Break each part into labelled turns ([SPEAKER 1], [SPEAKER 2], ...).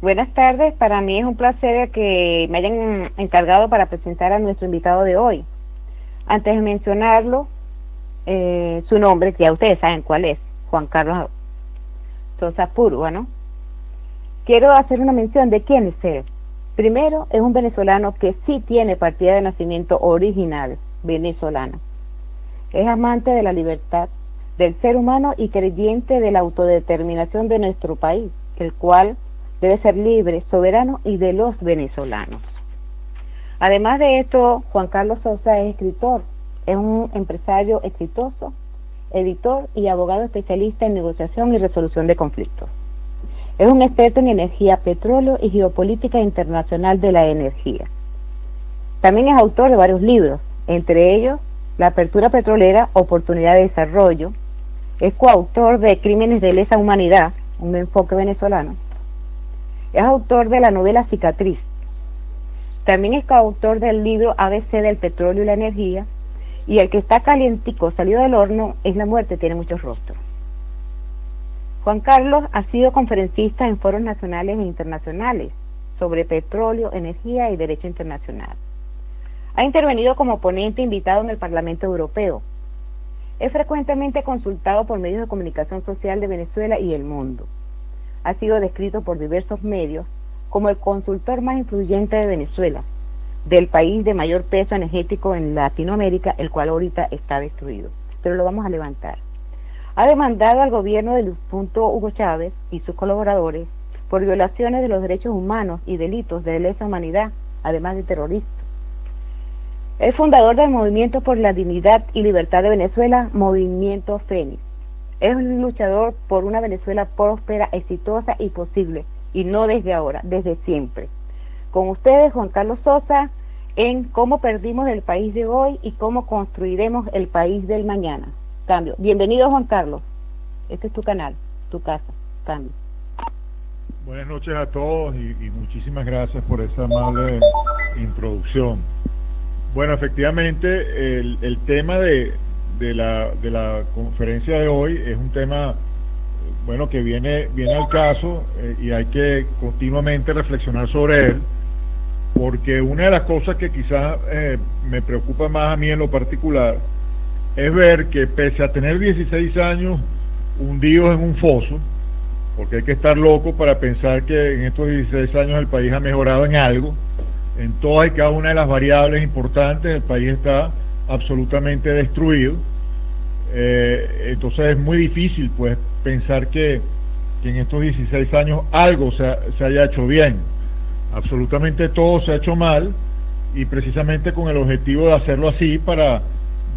[SPEAKER 1] Buenas tardes, para mí es un placer que me hayan encargado para presentar a nuestro invitado de hoy. Antes de mencionarlo, su nombre, que ya ustedes saben cuál es, Juan Carlos Sosa Púrua, ¿no? Quiero hacer una mención de quién es él. Primero, es un venezolano que sí tiene partida de nacimiento original venezolana. Es amante de la libertad del ser humano y creyente de la autodeterminación de nuestro país, el cual debe ser libre, soberano y de los venezolanos. Además de esto, Juan Carlos Sosa es escritor, es un empresario exitoso, editor y abogado especialista en negociación y resolución de conflictos. Es un experto en energía, petróleo y geopolítica internacional de la energía. También es autor de varios libros, entre ellos La apertura petrolera, oportunidad de desarrollo. Es coautor de Crímenes de lesa humanidad, un enfoque venezolano. Es autor de la novela Cicatriz. También es coautor del libro ABC del petróleo y la energía. Y el que está calientico, salido del horno, es La muerte tiene muchos rostros. Juan Carlos ha sido conferencista en foros nacionales e internacionales sobre petróleo, energía y derecho internacional. Ha intervenido como ponente invitado en el Parlamento Europeo. Es frecuentemente consultado por medios de comunicación social de Venezuela y el mundo. Ha sido descrito por diversos medios como el consultor más influyente de Venezuela, del país de mayor peso energético en Latinoamérica, el cual ahorita está destruido, pero lo vamos a levantar. Ha demandado al gobierno del difunto Hugo Chávez y sus colaboradores por violaciones de los derechos humanos y delitos de lesa humanidad, además de terroristas. Es fundador del Movimiento por la Dignidad y Libertad de Venezuela, Movimiento Fénix. Es un luchador por una Venezuela próspera, exitosa y posible, y no desde ahora, desde siempre. Con ustedes, Juan Carlos Sosa, en cómo perdimos el país de hoy y cómo construiremos el país del mañana. Cambio. Bienvenido, Juan Carlos. Este es tu canal, tu casa. Cambio.
[SPEAKER 2] Buenas noches a todos y muchísimas gracias por esa amable introducción. Bueno, efectivamente, el tema de la conferencia de hoy es un tema, bueno, que viene al caso y hay que continuamente reflexionar sobre él, porque una de las cosas que quizás me preocupa más a mí en lo particular es ver que pese a tener 16 años hundidos en un foso, porque hay que estar loco para pensar que en estos 16 años el país ha mejorado en algo, en todas y cada una de las variables importantes el país está absolutamente destruido. Entonces es muy difícil pues pensar que en estos 16 años algo se haya hecho bien. Absolutamente todo se ha hecho mal, y precisamente con el objetivo de hacerlo así para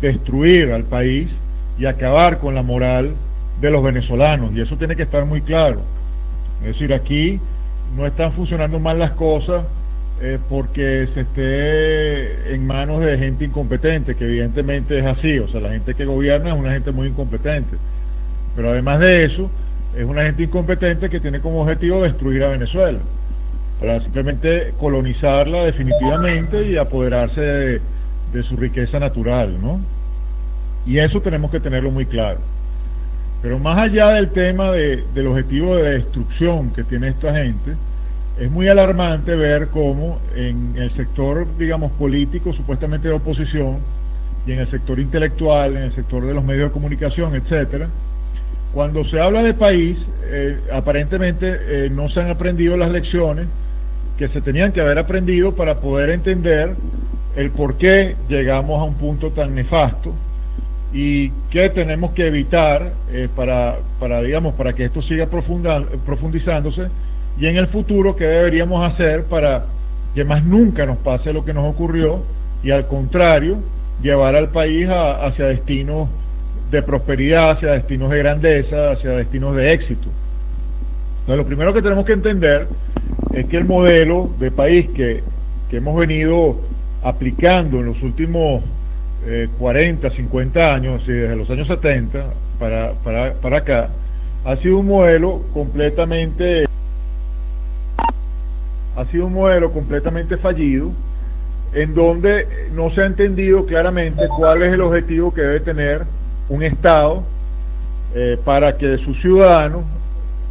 [SPEAKER 2] destruir al país y acabar con la moral de los venezolanos, y eso tiene que estar muy claro. Es decir, aquí no están funcionando mal las cosas porque se esté en manos de gente incompetente, que evidentemente es así. O sea, la gente que gobierna es una gente muy incompetente, pero además de eso es una gente incompetente que tiene como objetivo destruir a Venezuela para simplemente colonizarla definitivamente y apoderarse de su riqueza natural, ¿no? Y eso tenemos que tenerlo muy claro. Pero más allá del tema del objetivo de destrucción que tiene esta gente, es muy alarmante ver cómo en el sector, digamos, político, supuestamente de oposición, y en el sector intelectual, en el sector de los medios de comunicación, etcétera, cuando se habla de país, aparentemente no se han aprendido las lecciones que se tenían que haber aprendido para poder entender el por qué llegamos a un punto tan nefasto y qué tenemos que evitar para que esto siga profundizándose, y en el futuro qué deberíamos hacer para que más nunca nos pase lo que nos ocurrió, y al contrario, llevar al país hacia destinos de prosperidad, hacia destinos de grandeza, hacia destinos de éxito. Entonces, lo primero que tenemos que entender es que el modelo de país que hemos venido aplicando en los últimos 40, 50 años, así, desde los años 70 para acá, ha sido un modelo completamente fallido, en donde no se ha entendido claramente cuál es el objetivo que debe tener un Estado para que sus ciudadanos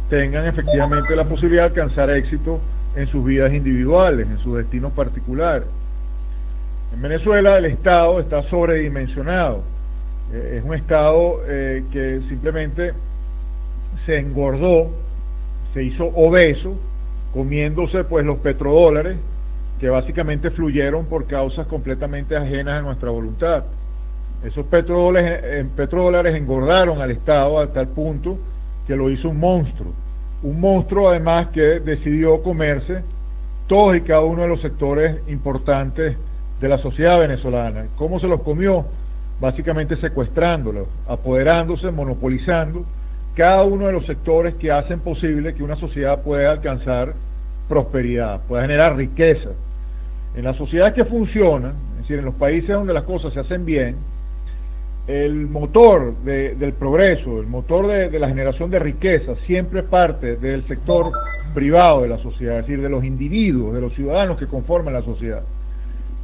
[SPEAKER 2] tengan efectivamente la posibilidad de alcanzar éxito en sus vidas individuales, en sus destinos particulares. En Venezuela el Estado está sobredimensionado, es un Estado que simplemente se engordó, se hizo obeso, comiéndose pues los petrodólares que básicamente fluyeron por causas completamente ajenas a nuestra voluntad. Esos petrodólares engordaron al Estado a tal punto que lo hizo un monstruo además que decidió comerse todos y cada uno de los sectores importantes de la sociedad venezolana. ¿Cómo se los comió? Básicamente secuestrándolos, apoderándose, monopolizando cada uno de los sectores que hacen posible que una sociedad pueda alcanzar prosperidad, pueda generar riqueza. En las sociedades que funcionan, es decir, en los países donde las cosas se hacen bien, el motor del progreso, el motor de la generación de riqueza siempre parte del sector privado de la sociedad, es decir, de los individuos, de los ciudadanos que conforman la sociedad.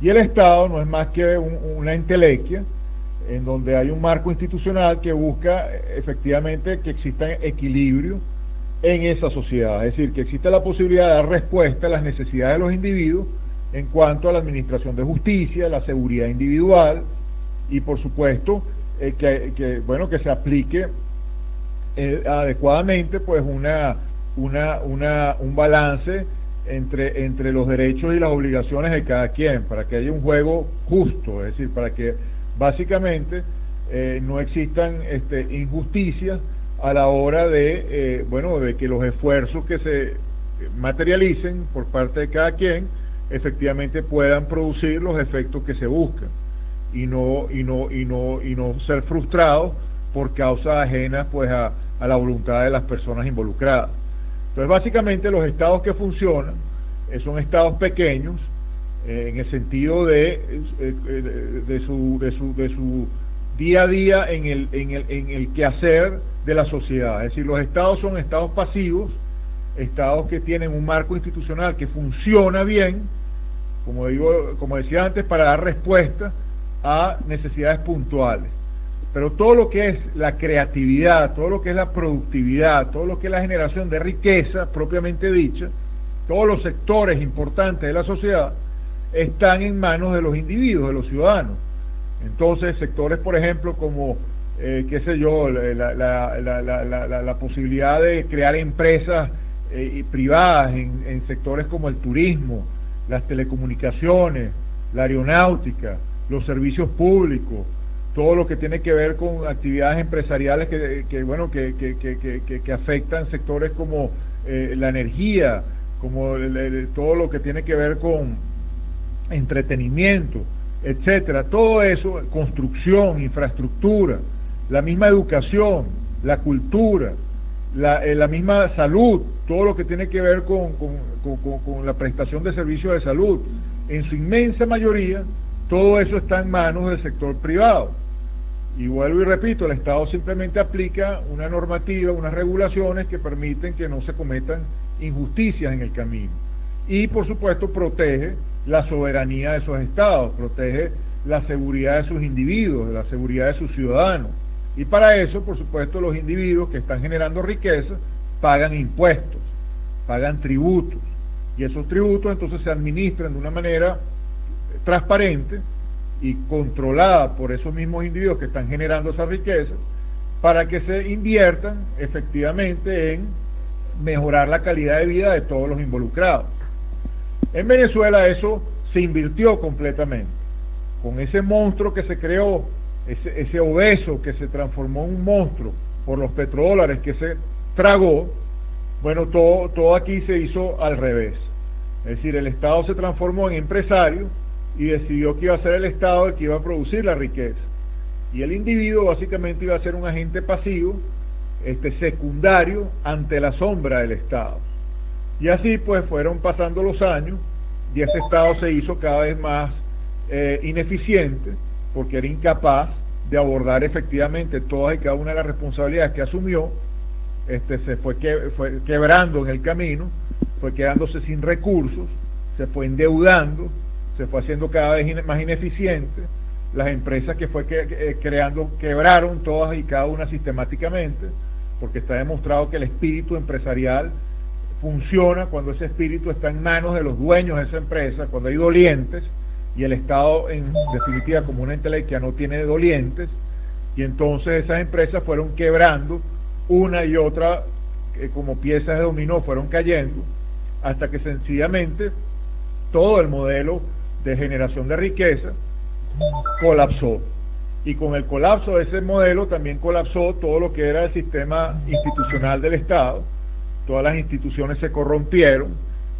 [SPEAKER 2] Y el Estado no es más que una entelequia en donde hay un marco institucional que busca efectivamente que exista equilibrio en esa sociedad, es decir, que exista la posibilidad de dar respuesta a las necesidades de los individuos en cuanto a la administración de justicia, la seguridad individual y por supuesto que se aplique adecuadamente pues un balance entre los derechos y las obligaciones de cada quien, para que haya un juego justo, es decir, para que básicamente no existan injusticias a la hora de que los esfuerzos que se materialicen por parte de cada quien efectivamente puedan producir los efectos que se buscan y no ser frustrados por causas ajenas pues a la voluntad de las personas involucradas. Entonces básicamente los estados que funcionan son estados pequeños en el sentido de su día a día en el quehacer de la sociedad, es decir, los estados son estados pasivos, estados que tienen un marco institucional que funciona bien, como decía antes, para dar respuesta a necesidades puntuales. Pero todo lo que es la creatividad, todo lo que es la productividad, todo lo que es la generación de riqueza propiamente dicha, todos los sectores importantes de la sociedad están en manos de los individuos, de los ciudadanos. Entonces, sectores, por ejemplo, como, la posibilidad de crear empresas privadas en sectores como el turismo, las telecomunicaciones, la aeronáutica, los servicios públicos, todo lo que tiene que ver con actividades empresariales que afectan sectores como la energía, como todo lo que tiene que ver con entretenimiento, etcétera, todo eso, construcción, infraestructura, la misma educación, la cultura, la misma salud, todo lo que tiene que ver con la prestación de servicios de salud, en su inmensa mayoría, todo eso está en manos del sector privado. Y vuelvo y repito, el Estado simplemente aplica una normativa, unas regulaciones que permiten que no se cometan injusticias en el camino. Y por supuesto protege la soberanía de esos estados, protege la seguridad de sus individuos, la seguridad de sus ciudadanos. Y para eso, por supuesto, los individuos que están generando riqueza pagan impuestos, pagan tributos. Y esos tributos entonces se administran de una manera transparente y controlada por esos mismos individuos que están generando esa riqueza para que se inviertan efectivamente en mejorar la calidad de vida de todos los involucrados. En Venezuela eso se invirtió completamente. Con ese monstruo que se creó, ese obeso que se transformó en un monstruo por los petrodólares que se tragó, bueno, todo aquí se hizo al revés. Es decir, el Estado se transformó en empresario y decidió que iba a ser el Estado el que iba a producir la riqueza. Y el individuo básicamente iba a ser un agente pasivo, secundario, ante la sombra del Estado. Y así pues fueron pasando los años y ese Estado se hizo cada vez más ineficiente porque era incapaz de abordar efectivamente todas y cada una de las responsabilidades que asumió. Se fue quebrando en el camino, fue quedándose sin recursos, se fue endeudando, se fue haciendo cada vez más ineficiente. Las empresas que fue creando quebraron todas y cada una sistemáticamente. porque está demostrado que el espíritu empresarial funciona cuando ese espíritu está en manos de los dueños de esa empresa, cuando hay dolientes, y el Estado, en definitiva, como una entelequia, no tiene dolientes, y entonces esas empresas fueron quebrando una y otra, como piezas de dominó, fueron cayendo, hasta que sencillamente todo el modelo de generación de riqueza colapsó. Y con el colapso de ese modelo también colapsó todo lo que era el sistema institucional del Estado. Todas las instituciones se corrompieron,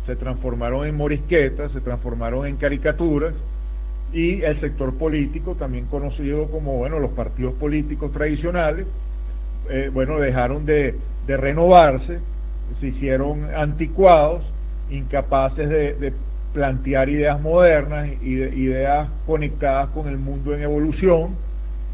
[SPEAKER 2] se transformaron en morisquetas, se transformaron en caricaturas, y el sector político, también conocido como, bueno, los partidos políticos tradicionales, dejaron de renovarse, se hicieron anticuados, incapaces de plantear ideas modernas y de ideas conectadas con el mundo en evolución,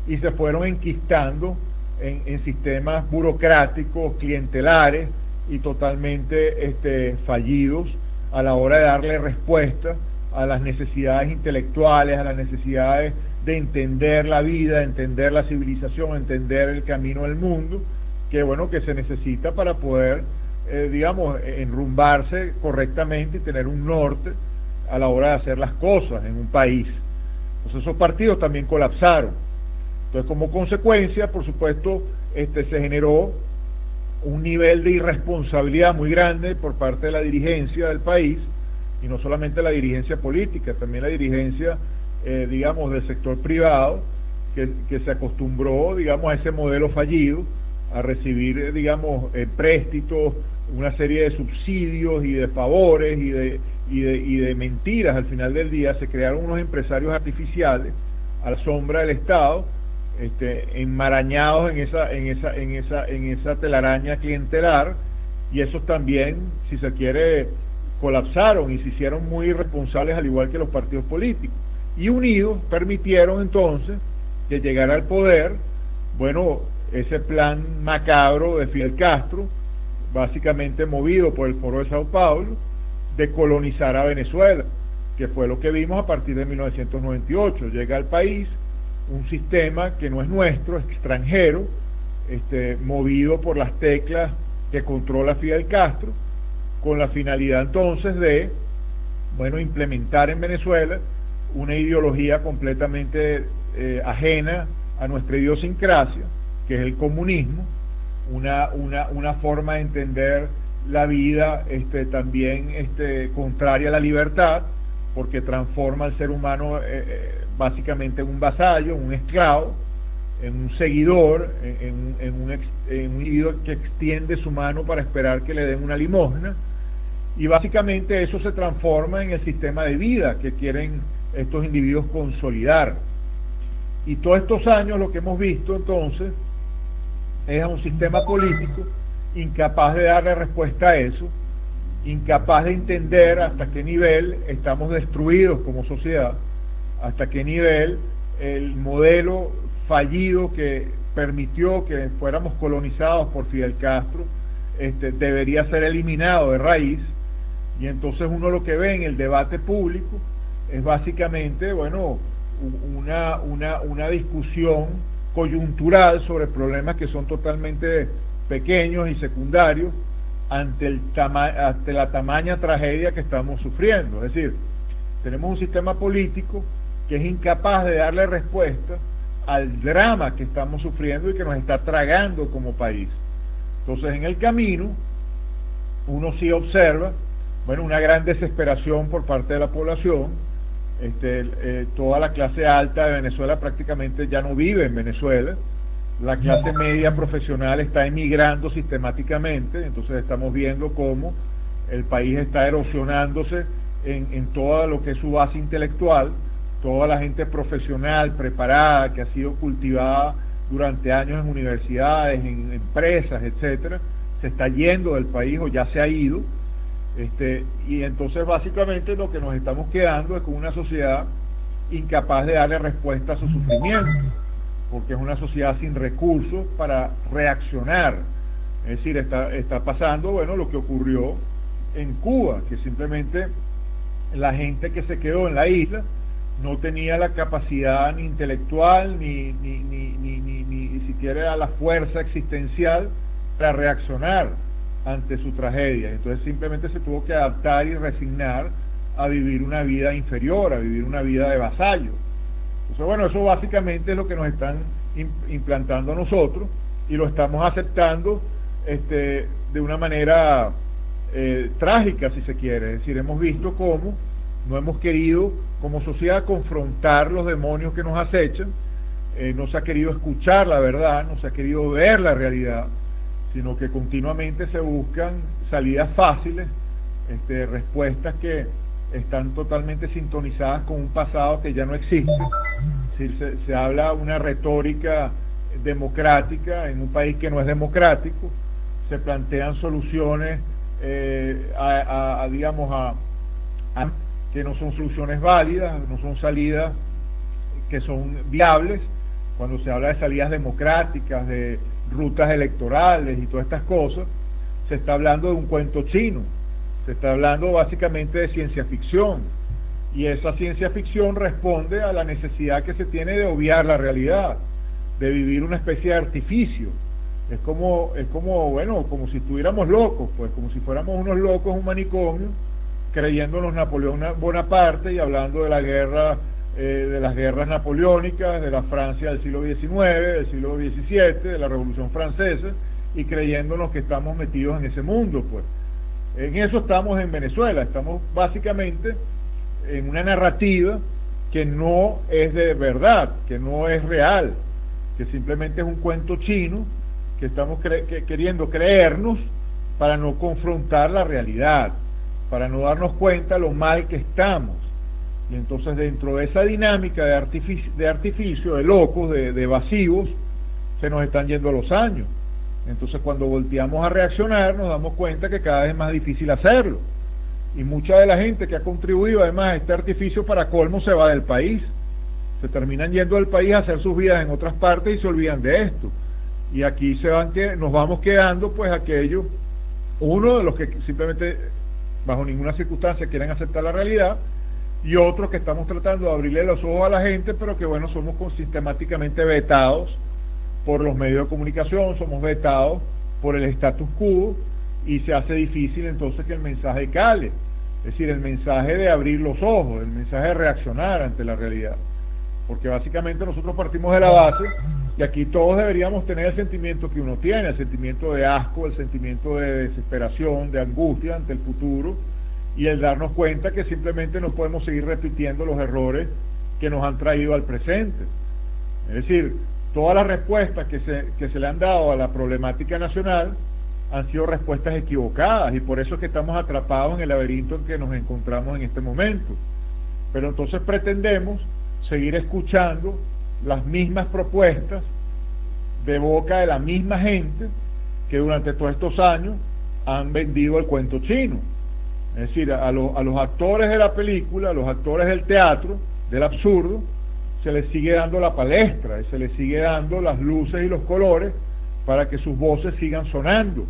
[SPEAKER 2] y se fueron enquistando en sistemas burocráticos, clientelares y totalmente fallidos a la hora de darle respuesta a las necesidades intelectuales, a las necesidades de entender la vida, entender la civilización, entender el camino del mundo, que se necesita para poder, enrumbarse correctamente y tener un norte a la hora de hacer las cosas en un país. Entonces esos partidos también colapsaron. Entonces, como consecuencia, por supuesto, se generó un nivel de irresponsabilidad muy grande por parte de la dirigencia del país, y no solamente la dirigencia política, también la dirigencia, del sector privado, que se acostumbró, a ese modelo fallido, a recibir, préstitos, una serie de subsidios y de favores y de mentiras. Al final del día se crearon unos empresarios artificiales a la sombra del Estado, enmarañados en esa telaraña clientelar, y esos también, si se quiere, colapsaron y se hicieron muy irresponsables, al igual que los partidos políticos, y unidos permitieron entonces que llegara al poder, ese plan macabro de Fidel Castro, básicamente movido por el Foro de Sao Paulo, de colonizar a Venezuela, que fue lo que vimos a partir de 1998. Llega al país un sistema que no es nuestro, es extranjero, movido por las teclas que controla Fidel Castro, con la finalidad entonces de, implementar en Venezuela una ideología completamente ajena a nuestra idiosincrasia, que es el comunismo, una forma de entender la vida también contraria a la libertad, porque transforma al ser humano básicamente en un vasallo, en un esclavo, en un seguidor, en un individuo que extiende su mano para esperar que le den una limosna, y básicamente eso se transforma en el sistema de vida que quieren estos individuos consolidar. Y todos estos años lo que hemos visto entonces es a un sistema político incapaz de darle respuesta a eso, incapaz de entender hasta qué nivel estamos destruidos como sociedad, hasta qué nivel el modelo fallido que permitió que fuéramos colonizados por Fidel Castro debería ser eliminado de raíz. Y entonces uno lo que ve en el debate público es básicamente, una discusión coyuntural sobre problemas que son totalmente pequeños y secundarios ante la tamaña tragedia que estamos sufriendo. Es decir, tenemos un sistema político que es incapaz de darle respuesta al drama que estamos sufriendo y que nos está tragando como país. Entonces, en el camino, uno sí observa, una gran desesperación por parte de la población. Toda la clase alta de Venezuela prácticamente ya no vive en Venezuela. La clase media profesional está emigrando sistemáticamente. Entonces estamos viendo cómo el país está erosionándose en todo lo que es su base intelectual. Toda la gente profesional, preparada, que ha sido cultivada durante años en universidades, en empresas, etcétera, se está yendo del país o ya se ha ido. Y entonces básicamente lo que nos estamos quedando es con una sociedad incapaz de darle respuesta a su sufrimiento, porque es una sociedad sin recursos para reaccionar. Es decir, está pasando lo que ocurrió en Cuba, que simplemente la gente que se quedó en la isla no tenía la capacidad ni intelectual ni siquiera la fuerza existencial para reaccionar ante su tragedia. Entonces simplemente se tuvo que adaptar y resignar a vivir una vida inferior, a vivir una vida de vasallo. Entonces, bueno, eso básicamente es lo que nos están implantando a nosotros y lo estamos aceptando de una manera trágica, si se quiere. Es decir, hemos visto cómo no hemos querido como sociedad confrontar los demonios que nos acechan, no se ha querido escuchar la verdad, no se ha querido ver la realidad, sino que continuamente se buscan salidas fáciles, respuestas que están totalmente sintonizadas con un pasado que ya no existe. Es decir, se habla una retórica democrática en un país que no es democrático, se plantean soluciones digamos que no son soluciones válidas, no son salidas que son viables. Cuando se habla de salidas democráticas, de rutas electorales y todas estas cosas, se está hablando de un cuento chino, se está hablando básicamente de ciencia ficción, y esa ciencia ficción responde a la necesidad que se tiene de obviar la realidad, de vivir una especie de artificio. Es como bueno, como si estuviéramos locos, pues, como si fuéramos unos locos en un manicomio, creyéndonos Napoleón Bonaparte y hablando de la guerra, de las guerras napoleónicas, de la Francia del siglo XIX, del siglo XVII, de la Revolución Francesa, y creyéndonos que estamos metidos en ese mundo, pues. En eso estamos en Venezuela, estamos básicamente en una narrativa que no es de verdad, que no es real, que simplemente es un cuento chino que estamos queriendo creernos para no confrontar la realidad, para no darnos cuenta lo mal que estamos. Y entonces dentro de esa dinámica de artificio, de locos, de evasivos, se nos están yendo los años. Entonces cuando volteamos a reaccionar nos damos cuenta que cada vez es más difícil hacerlo. Y mucha de la gente que ha contribuido además a este artificio, para colmo, se va del país. Se terminan yendo del país a hacer sus vidas en otras partes y se olvidan de esto. Y aquí nos vamos quedando pues aquellos, uno de los que simplemente bajo ninguna circunstancia quieren aceptar la realidad, y otros que estamos tratando de abrirle los ojos a la gente, pero que bueno, somos sistemáticamente vetados por los medios de comunicación, somos vetados por el status quo, y se hace difícil entonces que el mensaje cale. Es decir, el mensaje de abrir los ojos, el mensaje de reaccionar ante la realidad. Porque básicamente nosotros partimos de la base, y aquí todos deberíamos tener el sentimiento que uno tiene, el sentimiento de asco, el sentimiento de desesperación, de angustia ante el futuro, y el darnos cuenta que simplemente no podemos seguir repitiendo los errores que nos han traído al presente. Es decir, todas las respuestas que se le han dado a la problemática nacional han sido respuestas equivocadas, y por eso es que estamos atrapados en el laberinto en que nos encontramos en este momento. Pero entonces pretendemos seguir escuchando las mismas propuestas de boca de la misma gente que durante todos estos años han vendido el cuento chino. Es decir, a los actores de la película, a los actores del teatro, del absurdo, se les sigue dando la palestra, y se les sigue dando las luces y los colores para que sus voces sigan sonando,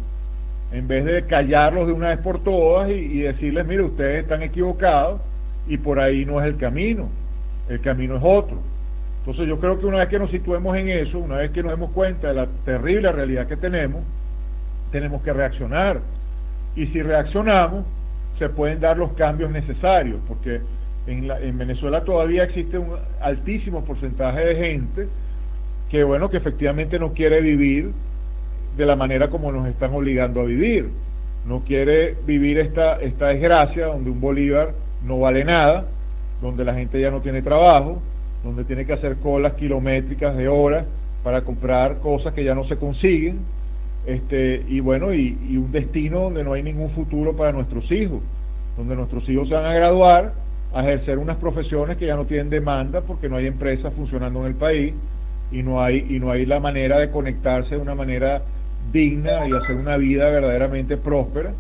[SPEAKER 2] en vez de callarlos de una vez por todas y decirles, mire, ustedes están equivocados y por ahí no es el camino es otro. Entonces yo creo que una vez que nos situemos en eso, una vez que nos demos cuenta de la terrible realidad que tenemos que reaccionar, y si reaccionamos se pueden dar los cambios necesarios, porque en Venezuela todavía existe un altísimo porcentaje de gente que bueno, que efectivamente no quiere vivir de la manera como nos están obligando a vivir, no quiere vivir esta desgracia donde un bolívar no vale nada, donde la gente ya no tiene trabajo, donde tiene que hacer colas kilométricas de horas para comprar cosas que ya no se consiguen, y bueno, y un destino donde no hay ningún futuro para nuestros hijos, donde nuestros hijos se van a graduar, a ejercer unas profesiones que ya no tienen demanda porque no hay empresas funcionando en el país, y no hay la manera de conectarse de una manera digna y hacer una vida verdaderamente próspera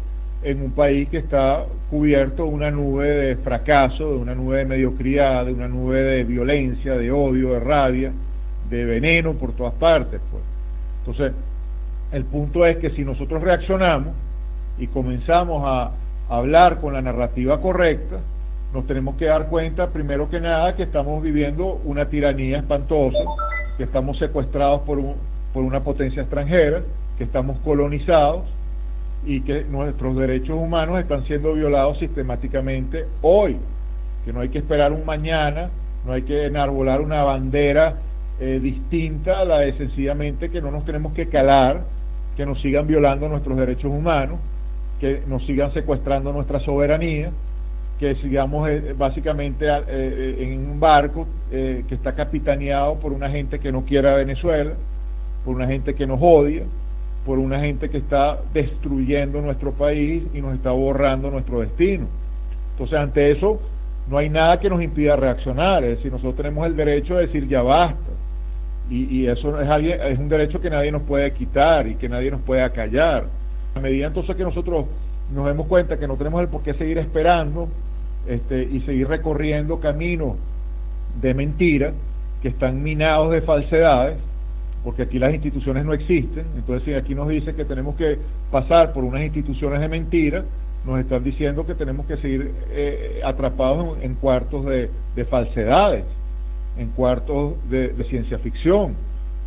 [SPEAKER 2] en un país que está cubierto de una nube de fracaso, de una nube de mediocridad, de una nube de violencia, de odio, de rabia, de veneno por todas partes, pues. Entonces, el punto es que si nosotros reaccionamos y comenzamos a hablar con la narrativa correcta, nos tenemos que dar cuenta, primero que nada, que estamos viviendo una tiranía espantosa, que estamos secuestrados por una potencia extranjera, que estamos colonizados y que nuestros derechos humanos están siendo violados sistemáticamente hoy, que no hay que esperar un mañana, no hay que enarbolar una bandera distinta a la de sencillamente que no nos tenemos que calar, que nos sigan violando nuestros derechos humanos, que nos sigan secuestrando nuestra soberanía, que sigamos básicamente en un barco que está capitaneado por una gente que no quiere a Venezuela, por una gente que nos odia, por una gente que está destruyendo nuestro país y nos está borrando nuestro destino. Entonces, ante eso no hay nada que nos impida reaccionar, es decir, nosotros tenemos el derecho de decir ya basta, y eso es un derecho que nadie nos puede quitar y que nadie nos puede acallar. A medida entonces que nosotros nos demos cuenta que no tenemos el por qué seguir esperando y seguir recorriendo caminos de mentira que están minados de falsedades, porque aquí las instituciones no existen. Entonces, si aquí nos dice que tenemos que pasar por unas instituciones de mentira, nos están diciendo que tenemos que seguir atrapados en cuartos de falsedades, en cuartos de ciencia ficción.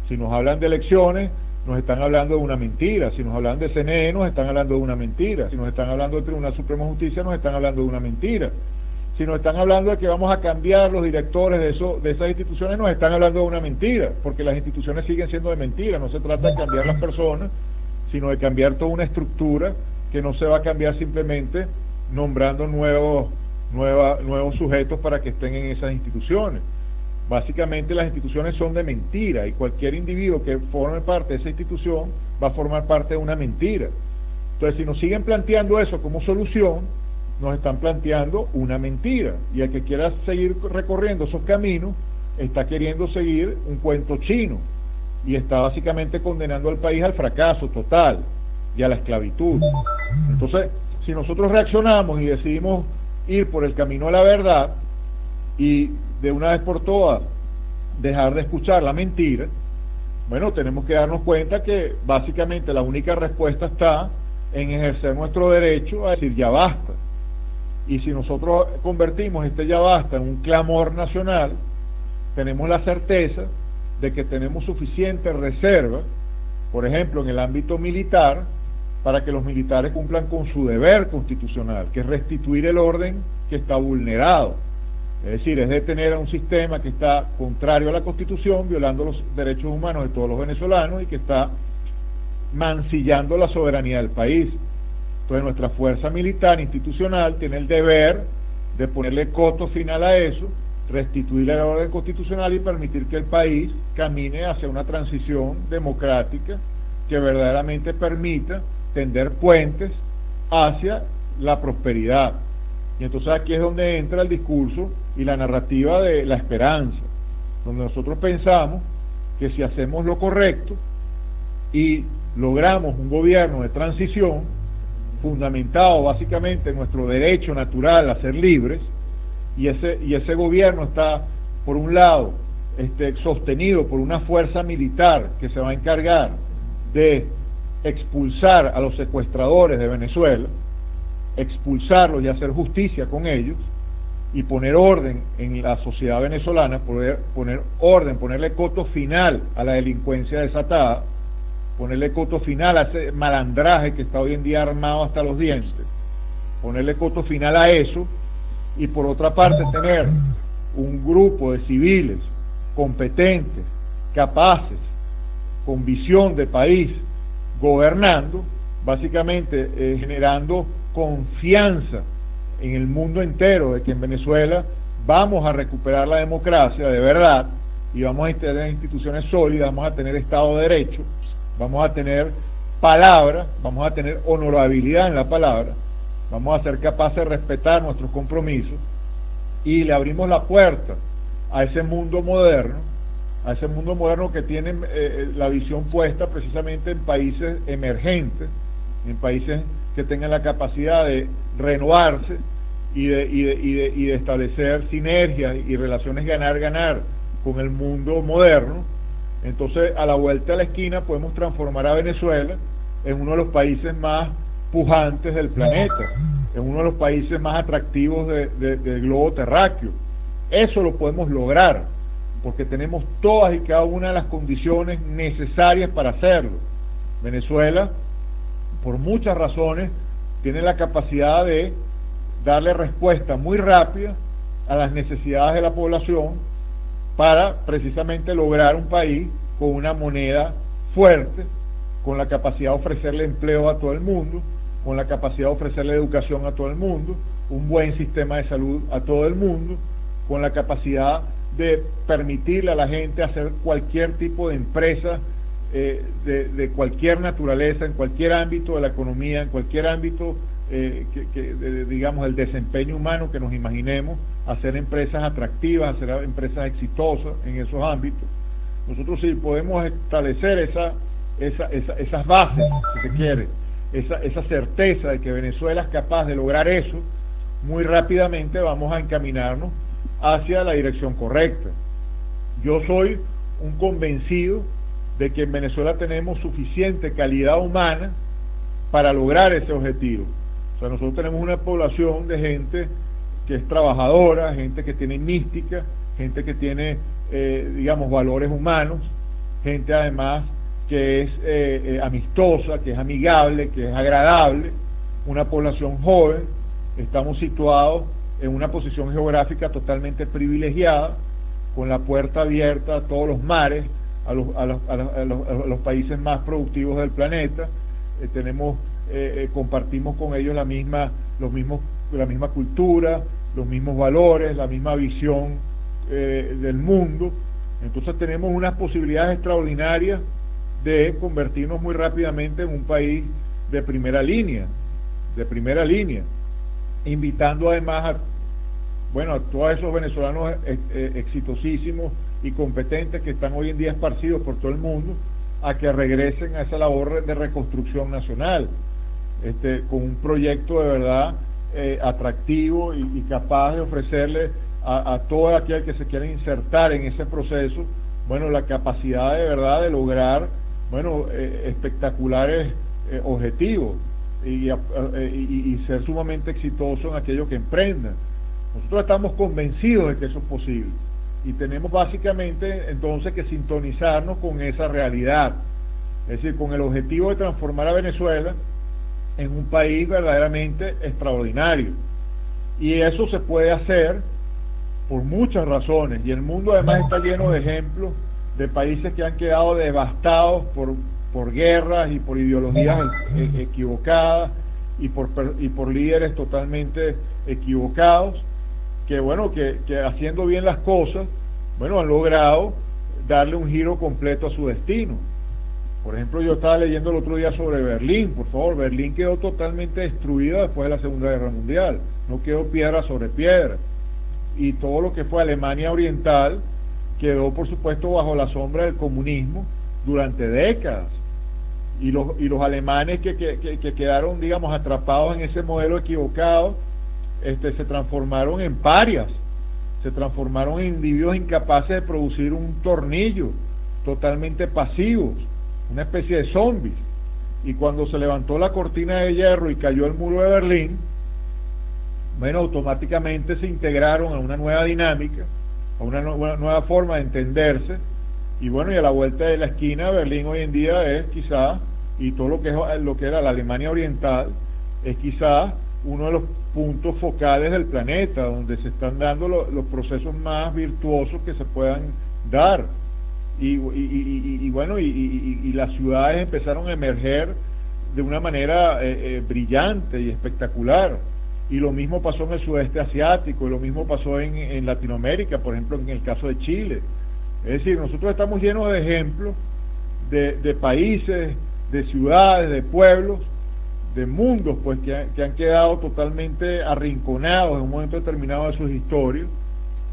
[SPEAKER 2] Si nos hablan de elecciones, nos están hablando de una mentira. Si nos hablan de CNE, nos están hablando de una mentira. Si nos están hablando del Tribunal Supremo de Justicia, nos están hablando de una mentira. Si nos están hablando de que vamos a cambiar los directores de esas instituciones, nos están hablando de una mentira, porque las instituciones siguen siendo de mentira. No se trata de cambiar las personas, sino de cambiar toda una estructura que no se va a cambiar simplemente nombrando nuevos sujetos para que estén en esas instituciones. Básicamente las instituciones son de mentira y cualquier individuo que forme parte de esa institución va a formar parte de una mentira. Entonces, si nos siguen planteando eso como solución, nos están planteando una mentira, y el que quiera seguir recorriendo esos caminos está queriendo seguir un cuento chino y está básicamente condenando al país al fracaso total y a la esclavitud. Entonces, si nosotros reaccionamos y decidimos ir por el camino de la verdad y de una vez por todas dejar de escuchar la mentira, bueno, tenemos que darnos cuenta que básicamente la única respuesta está en ejercer nuestro derecho a decir ya basta. Y si nosotros convertimos este ya basta en un clamor nacional, tenemos la certeza de que tenemos suficiente reserva, por ejemplo, en el ámbito militar, para que los militares cumplan con su deber constitucional, que es restituir el orden que está vulnerado. Es decir, es detener a un sistema que está contrario a la Constitución, violando los derechos humanos de todos los venezolanos y que está mancillando la soberanía del país. Entonces, nuestra fuerza militar institucional tiene el deber de ponerle coto final a eso, restituir el orden constitucional y permitir que el país camine hacia una transición democrática que verdaderamente permita tender puentes hacia la prosperidad. Y entonces aquí es donde entra el discurso y la narrativa de la esperanza, donde nosotros pensamos que si hacemos lo correcto y logramos un gobierno de transición fundamentado básicamente en nuestro derecho natural a ser libres, y ese gobierno está, por un lado, sostenido por una fuerza militar que se va a encargar de expulsar a los secuestradores de Venezuela, expulsarlos y hacer justicia con ellos, y poner orden en la sociedad venezolana, poner orden, ponerle coto final a la delincuencia desatada, ponerle coto final a ese malandraje que está hoy en día armado hasta los dientes, ponerle coto final a eso, y por otra parte tener un grupo de civiles competentes, capaces, con visión de país, gobernando, básicamente generando confianza en el mundo entero de que en Venezuela vamos a recuperar la democracia de verdad, y vamos a tener instituciones sólidas, vamos a tener Estado de Derecho, vamos a tener palabra, vamos a tener honorabilidad en la palabra, vamos a ser capaces de respetar nuestros compromisos, y le abrimos la puerta a ese mundo moderno que tiene la visión puesta precisamente en países emergentes, en países que tengan la capacidad de renovarse y de establecer sinergias y relaciones ganar-ganar con el mundo moderno. Entonces, a la vuelta de la esquina podemos transformar a Venezuela en uno de los países más pujantes del planeta, en uno de los países más atractivos del globo terráqueo. Eso lo podemos lograr, porque tenemos todas y cada una de las condiciones necesarias para hacerlo. Venezuela, por muchas razones, tiene la capacidad de darle respuesta muy rápida a las necesidades de la población para precisamente lograr un país con una moneda fuerte, con la capacidad de ofrecerle empleo a todo el mundo, con la capacidad de ofrecerle educación a todo el mundo, un buen sistema de salud a todo el mundo, con la capacidad de permitirle a la gente hacer cualquier tipo de empresa de cualquier naturaleza, en cualquier ámbito de la economía, en cualquier ámbito digamos, el desempeño humano que nos imaginemos, hacer empresas atractivas, hacer empresas exitosas en esos ámbitos. Nosotros sí podemos establecer esas bases, si se quiere, esa certeza de que Venezuela es capaz de lograr eso, muy rápidamente vamos a encaminarnos hacia la dirección correcta. Yo soy un convencido de que en Venezuela tenemos suficiente calidad humana para lograr ese objetivo. O sea, nosotros tenemos una población de gente que es trabajadora, gente que tiene mística, gente que tiene, digamos, valores humanos, gente además que es amistosa, que es amigable, que es agradable, una población joven. Estamos situados en una posición geográfica totalmente privilegiada, con la puerta abierta a todos los mares, a los países más productivos del planeta. Compartimos con ellos la misma cultura, los mismos valores, la misma visión del mundo. Entonces tenemos unas posibilidades extraordinarias de convertirnos muy rápidamente en un país de primera línea, invitando además a todos esos venezolanos exitosísimos y competentes que están hoy en día esparcidos por todo el mundo, a que regresen a esa labor de reconstrucción nacional, con un proyecto de verdad atractivo y capaz de ofrecerle a todo aquel que se quiera insertar en ese proceso, la capacidad de verdad de lograr, espectaculares objetivos y ser sumamente exitoso en aquello que emprendan. Nosotros estamos convencidos de que eso es posible y tenemos básicamente entonces que sintonizarnos con esa realidad, es decir, con el objetivo de transformar a Venezuela en un país verdaderamente extraordinario. Y eso se puede hacer por muchas razones, y el mundo además está lleno de ejemplos de países que han quedado devastados por guerras y por ideologías equivocadas y por líderes totalmente equivocados, que haciendo bien las cosas, han logrado darle un giro completo a su destino. Por ejemplo, yo estaba leyendo el otro día sobre Berlín. Por favor, Berlín quedó totalmente destruida después de la Segunda Guerra Mundial, no quedó piedra sobre piedra, y todo lo que fue Alemania Oriental quedó, por supuesto, bajo la sombra del comunismo durante décadas, y los alemanes que quedaron, digamos, atrapados en ese modelo equivocado, se transformaron en parias, se transformaron en individuos incapaces de producir un tornillo, totalmente pasivos, una especie de zombies. Y cuando se levantó la cortina de hierro y cayó el muro de Berlín, automáticamente se integraron a una nueva dinámica, a una nueva forma de entenderse, y a la vuelta de la esquina, Berlín hoy en día es quizás, y todo lo que era la Alemania Oriental, es quizás uno de los puntos focales del planeta, donde se están dando los procesos más virtuosos que se puedan dar, y las ciudades empezaron a emerger de una manera brillante y espectacular, y lo mismo pasó en el sudeste asiático, y lo mismo pasó en Latinoamérica, por ejemplo en el caso de Chile. Es decir, nosotros estamos llenos de ejemplos de países, de ciudades, de pueblos, de mundos que han quedado totalmente arrinconados en un momento determinado de sus historias,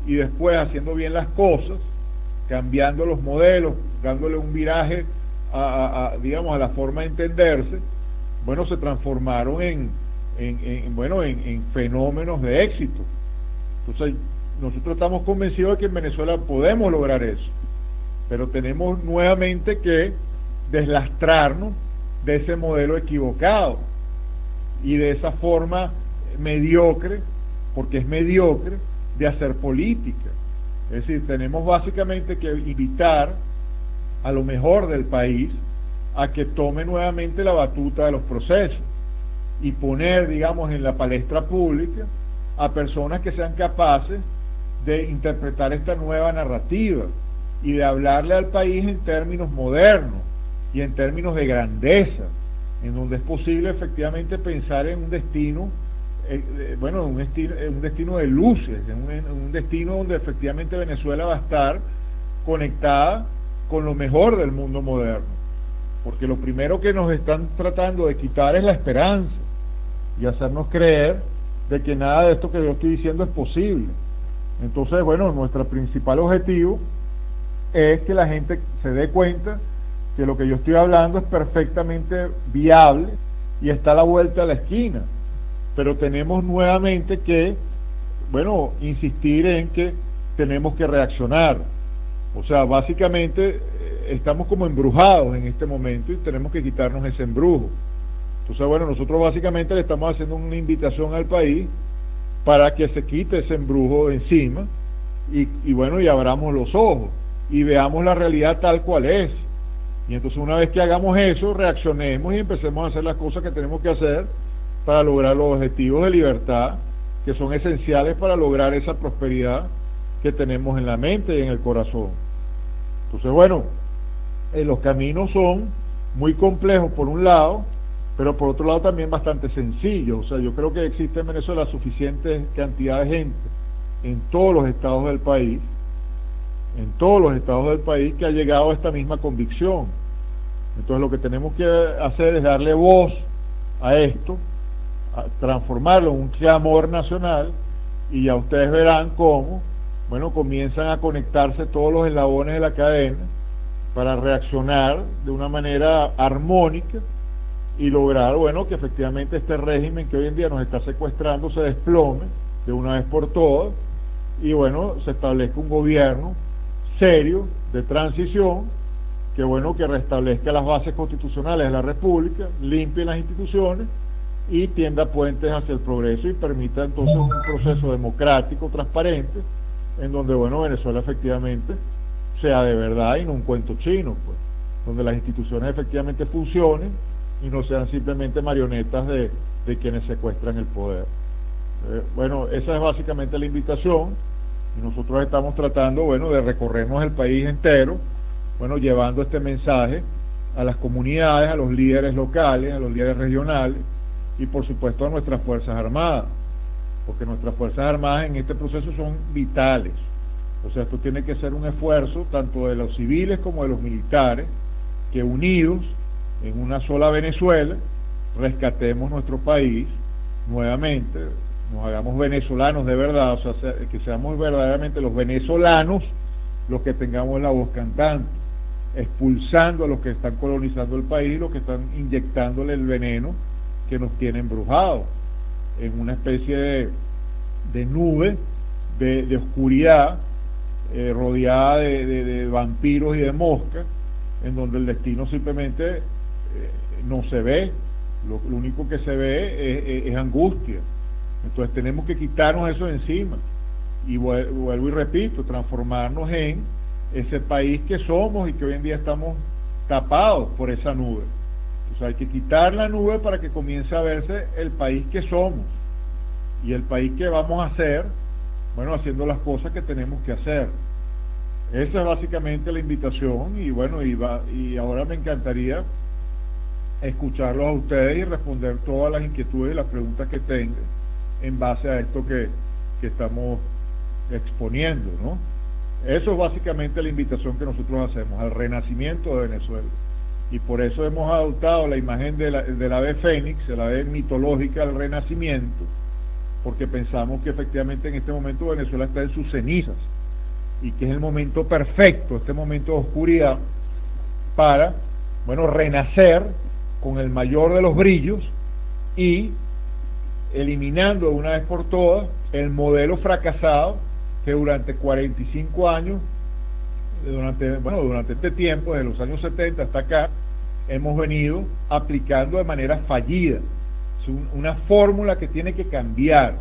[SPEAKER 2] y después, haciendo bien las cosas, cambiando los modelos, dándole un viraje digamos, a la forma de entenderse, se transformaron en fenómenos de éxito. Entonces nosotros estamos convencidos de que en Venezuela podemos lograr eso, pero tenemos nuevamente que deslastrarnos de ese modelo equivocado y de esa forma mediocre, porque es mediocre, de hacer política. Es decir, tenemos básicamente que invitar a lo mejor del país a que tome nuevamente la batuta de los procesos y poner, digamos, en la palestra pública a personas que sean capaces de interpretar esta nueva narrativa y de hablarle al país en términos modernos y en términos de grandeza, en donde es posible efectivamente pensar en un destino, un destino de luces, en un destino donde efectivamente Venezuela va a estar conectada con lo mejor del mundo moderno, porque lo primero que nos están tratando de quitar es la esperanza y hacernos creer de que nada de esto que yo estoy diciendo es posible. Entonces, bueno, nuestro principal objetivo es que la gente se dé cuenta que lo que yo estoy hablando es perfectamente viable y está a la vuelta de la esquina, pero tenemos nuevamente que, bueno, insistir en que tenemos que reaccionar. O sea, básicamente estamos como embrujados en este momento y tenemos que quitarnos ese embrujo. Entonces, bueno, nosotros básicamente le estamos haciendo una invitación al país para que se quite ese embrujo de encima y bueno, y abramos los ojos y veamos la realidad tal cual es. Y entonces una vez que hagamos eso, reaccionemos y empecemos a hacer las cosas que tenemos que hacer para lograr los objetivos de libertad que son esenciales para lograr esa prosperidad que tenemos en la mente y en el corazón. Entonces, bueno, los caminos son muy complejos por un lado, pero por otro lado también bastante sencillos. O sea, yo creo que existe en Venezuela suficiente cantidad de gente en todos los estados del país, que ha llegado a esta misma convicción. Entonces lo que tenemos que hacer es darle voz a esto, a transformarlo en un clamor nacional, y ya ustedes verán cómo, bueno, comienzan a conectarse todos los eslabones de la cadena para reaccionar de una manera armónica y lograr, bueno, que efectivamente este régimen que hoy en día nos está secuestrando se desplome de una vez por todas y, bueno, se establezca un gobierno serio de transición que, bueno, que restablezca las bases constitucionales de la República, limpie las instituciones y tienda puentes hacia el progreso y permita entonces un proceso democrático, transparente, en donde, bueno, Venezuela efectivamente sea de verdad y no un cuento chino, pues, donde las instituciones efectivamente funcionen y no sean simplemente marionetas de quienes secuestran el poder. Bueno, esa es básicamente la invitación y nosotros estamos tratando, bueno, de recorrernos el país entero, bueno, llevando este mensaje a las comunidades, a los líderes locales, a los líderes regionales y por supuesto a nuestras Fuerzas Armadas, porque nuestras Fuerzas Armadas en este proceso son vitales. O sea, esto tiene que ser un esfuerzo tanto de los civiles como de los militares, que unidos en una sola Venezuela rescatemos nuestro país nuevamente, nos hagamos venezolanos de verdad, o sea, que seamos verdaderamente los venezolanos los que tengamos la voz cantante, expulsando a los que están colonizando el país, los que están inyectándole el veneno que nos tiene embrujados en una especie de nube de oscuridad, rodeada de vampiros y de moscas, en donde el destino simplemente no se ve, lo único que se ve es angustia. Entonces tenemos que quitarnos eso de encima y vuelvo y repito, transformarnos en ese país que somos y que hoy en día estamos tapados por esa nube. Entonces hay que quitar la nube para que comience a verse el país que somos y el país que vamos a ser, bueno, haciendo las cosas que tenemos que hacer. Esa es básicamente la invitación y bueno, y ahora me encantaría escucharlos a ustedes y responder todas las inquietudes y las preguntas que tengan en base a esto que estamos exponiendo, ¿no? Eso es básicamente la invitación que nosotros hacemos al renacimiento de Venezuela, y por eso hemos adoptado la imagen del ave fénix, la ave mitológica del renacimiento, porque pensamos que efectivamente en este momento Venezuela está en sus cenizas y que es el momento perfecto, este momento de oscuridad, para, bueno, renacer con el mayor de los brillos y eliminando de una vez por todas el fracasado que durante 45 años, durante este tiempo, desde los años 70 hasta acá, hemos venido aplicando de manera fallida. Es una fórmula que tiene que cambiar.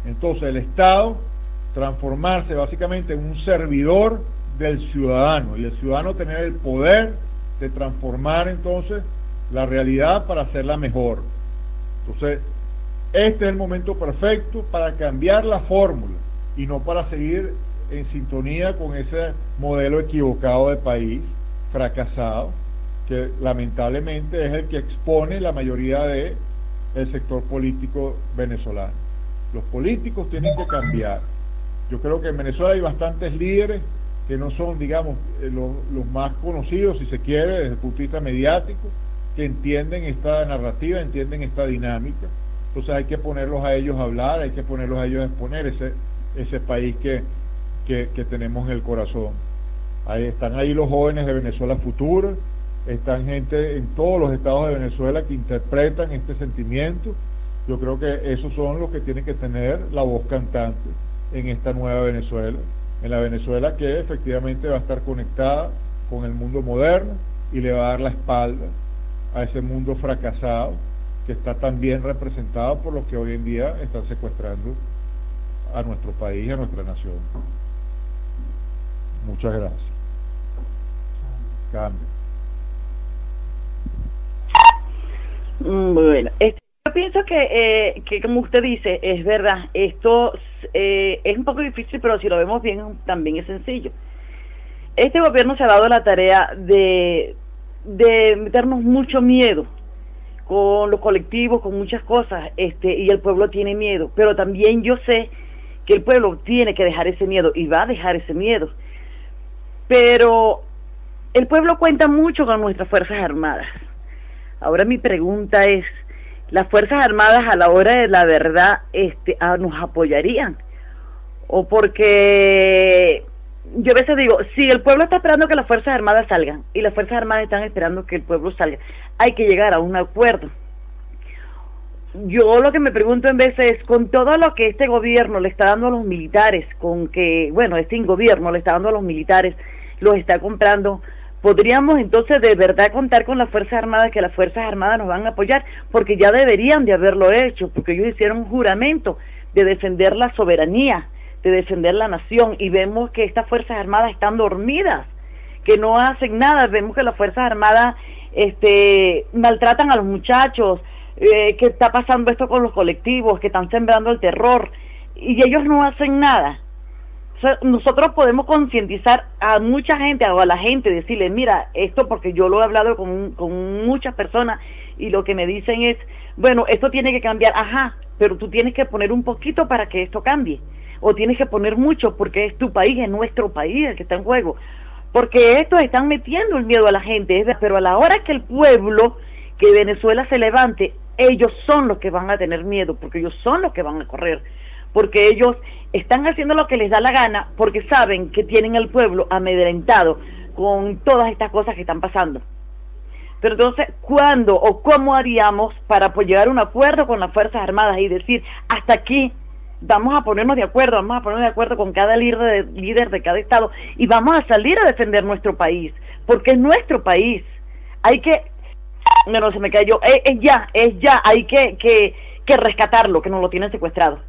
[SPEAKER 2] Entonces el Estado transformarse básicamente en un servidor del ciudadano, y el ciudadano tener el poder de transformar entonces la realidad para hacerla mejor. Entonces, este es el momento perfecto para cambiar la fórmula y no para seguir en sintonía con ese modelo equivocado de país, fracasado, que lamentablemente es el que expone la mayoría de el sector político venezolano. Los políticos tienen que cambiar. Yo creo que en Venezuela hay bastantes líderes que no son, digamos, los más conocidos, si se quiere, desde el punto de vista mediático, que entienden esta narrativa, entienden esta dinámica. Entonces hay que ponerlos a ellos a hablar, hay que ponerlos a ellos a exponer ese país que tenemos en el corazón. Están ahí los jóvenes de Venezuela Futura, están gente en todos los estados de Venezuela que interpretan este sentimiento. Yo creo que esos son los que tienen que tener la voz cantante en esta nueva Venezuela, en la Venezuela que efectivamente va a estar conectada con el mundo moderno y le va a dar la espalda a ese mundo fracasado que está tan bien representado por los que hoy en día están secuestrando a nuestro país y a nuestra nación. Muchas gracias. Cambio.
[SPEAKER 3] Bueno, yo pienso que como usted dice, es verdad, esto es un poco difícil, pero si lo vemos bien, también es sencillo. Este gobierno se ha dado la tarea de meternos mucho miedo con los colectivos, con muchas cosas, y el pueblo tiene miedo, pero también yo sé que el pueblo tiene que dejar ese miedo, y va a dejar ese miedo, pero el pueblo cuenta mucho con nuestras Fuerzas Armadas. Ahora mi pregunta es, ¿las Fuerzas Armadas a la hora de la verdad nos apoyarían? O porque yo a veces digo, si el pueblo está esperando que las Fuerzas Armadas salgan y las Fuerzas Armadas están esperando que el pueblo salga, hay que llegar a un acuerdo. Yo lo que me pregunto en veces es, con todo lo que este gobierno le está dando a los militares, este gobierno le está dando a los militares, los está comprando, ¿podríamos entonces de verdad contar con las Fuerzas Armadas, que las Fuerzas Armadas nos van a apoyar? Porque ya deberían de haberlo hecho, porque ellos hicieron un juramento de defender la soberanía, de defender la nación, y vemos que estas Fuerzas Armadas están dormidas, que no hacen nada. Vemos que las Fuerzas Armadas maltratan a los muchachos, que está pasando esto con los colectivos, que están sembrando el terror, y ellos no hacen nada. O sea, nosotros podemos concientizar a mucha gente, o a la gente, decirle, mira, esto, porque yo lo he hablado con muchas personas, y lo que me dicen es, bueno, esto tiene que cambiar, ajá, pero tú tienes que poner un poquito para que esto cambie, o tienes que poner mucho, porque es tu país, es nuestro país el que está en juego, porque estos están metiendo el miedo a la gente, pero a la hora que el pueblo, que Venezuela se levante, ellos son los que van a tener miedo, porque ellos son los que van a correr, porque ellos están haciendo lo que les da la gana, porque saben que tienen al pueblo amedrentado con todas estas cosas que están pasando. Pero entonces, ¿cuándo o cómo haríamos para llegar a un acuerdo con las Fuerzas Armadas y decir, hasta aquí, vamos a ponernos de acuerdo con cada líder de cada estado, y vamos a salir a defender nuestro país, porque es nuestro país? Hay que, no se me cayó, es ya, hay que rescatarlo, que nos lo tienen secuestrado.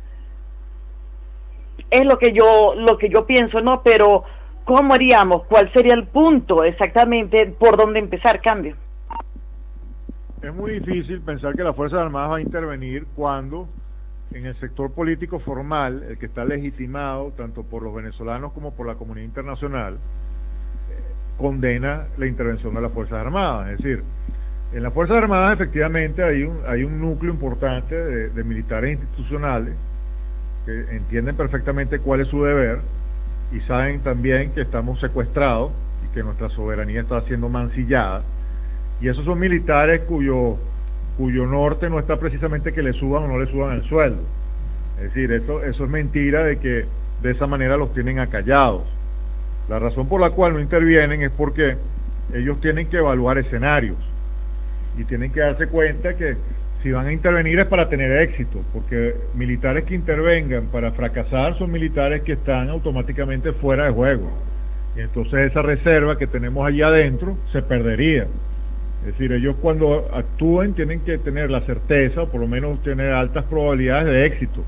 [SPEAKER 3] Es lo que yo pienso, ¿no? Pero ¿cómo haríamos? ¿Cuál sería el punto exactamente por dónde empezar cambio?
[SPEAKER 2] Es muy difícil pensar que las Fuerzas Armadas van a intervenir cuando en el sector político formal, el que está legitimado tanto por los venezolanos como por la comunidad internacional, condena la intervención de las Fuerzas Armadas. Es decir, en las Fuerzas Armadas efectivamente hay un núcleo importante de militares institucionales que entienden perfectamente cuál es su deber y saben también que estamos secuestrados y que nuestra soberanía está siendo mancillada, y esos son militares cuyo norte no está precisamente que le suban o no le suban el sueldo. Es decir, eso es mentira de que de esa manera los tienen acallados. La razón por la cual no intervienen es porque ellos tienen que evaluar escenarios y tienen que darse cuenta que si van a intervenir es para tener éxito, porque militares que intervengan para fracasar son militares que están automáticamente fuera de juego, y entonces esa reserva que tenemos allá adentro se perdería. Es decir, ellos cuando actúen tienen que tener la certeza, o por lo menos tener altas probabilidades de éxito,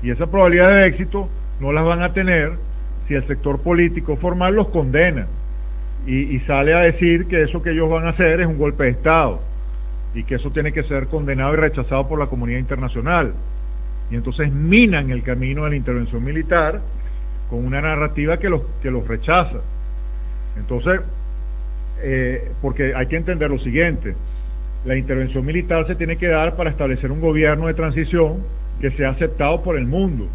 [SPEAKER 2] y esas probabilidades de éxito no las van a tener si el sector político formal los condena. y sale a decir que eso que ellos van a hacer es un golpe de Estado y que eso tiene que ser condenado y rechazado por la comunidad internacional. Y entonces minan el camino de la intervención militar con una narrativa que los rechaza. Entonces, porque hay que entender lo siguiente: la intervención militar se tiene que dar para establecer un gobierno de transición que sea aceptado por el mundo.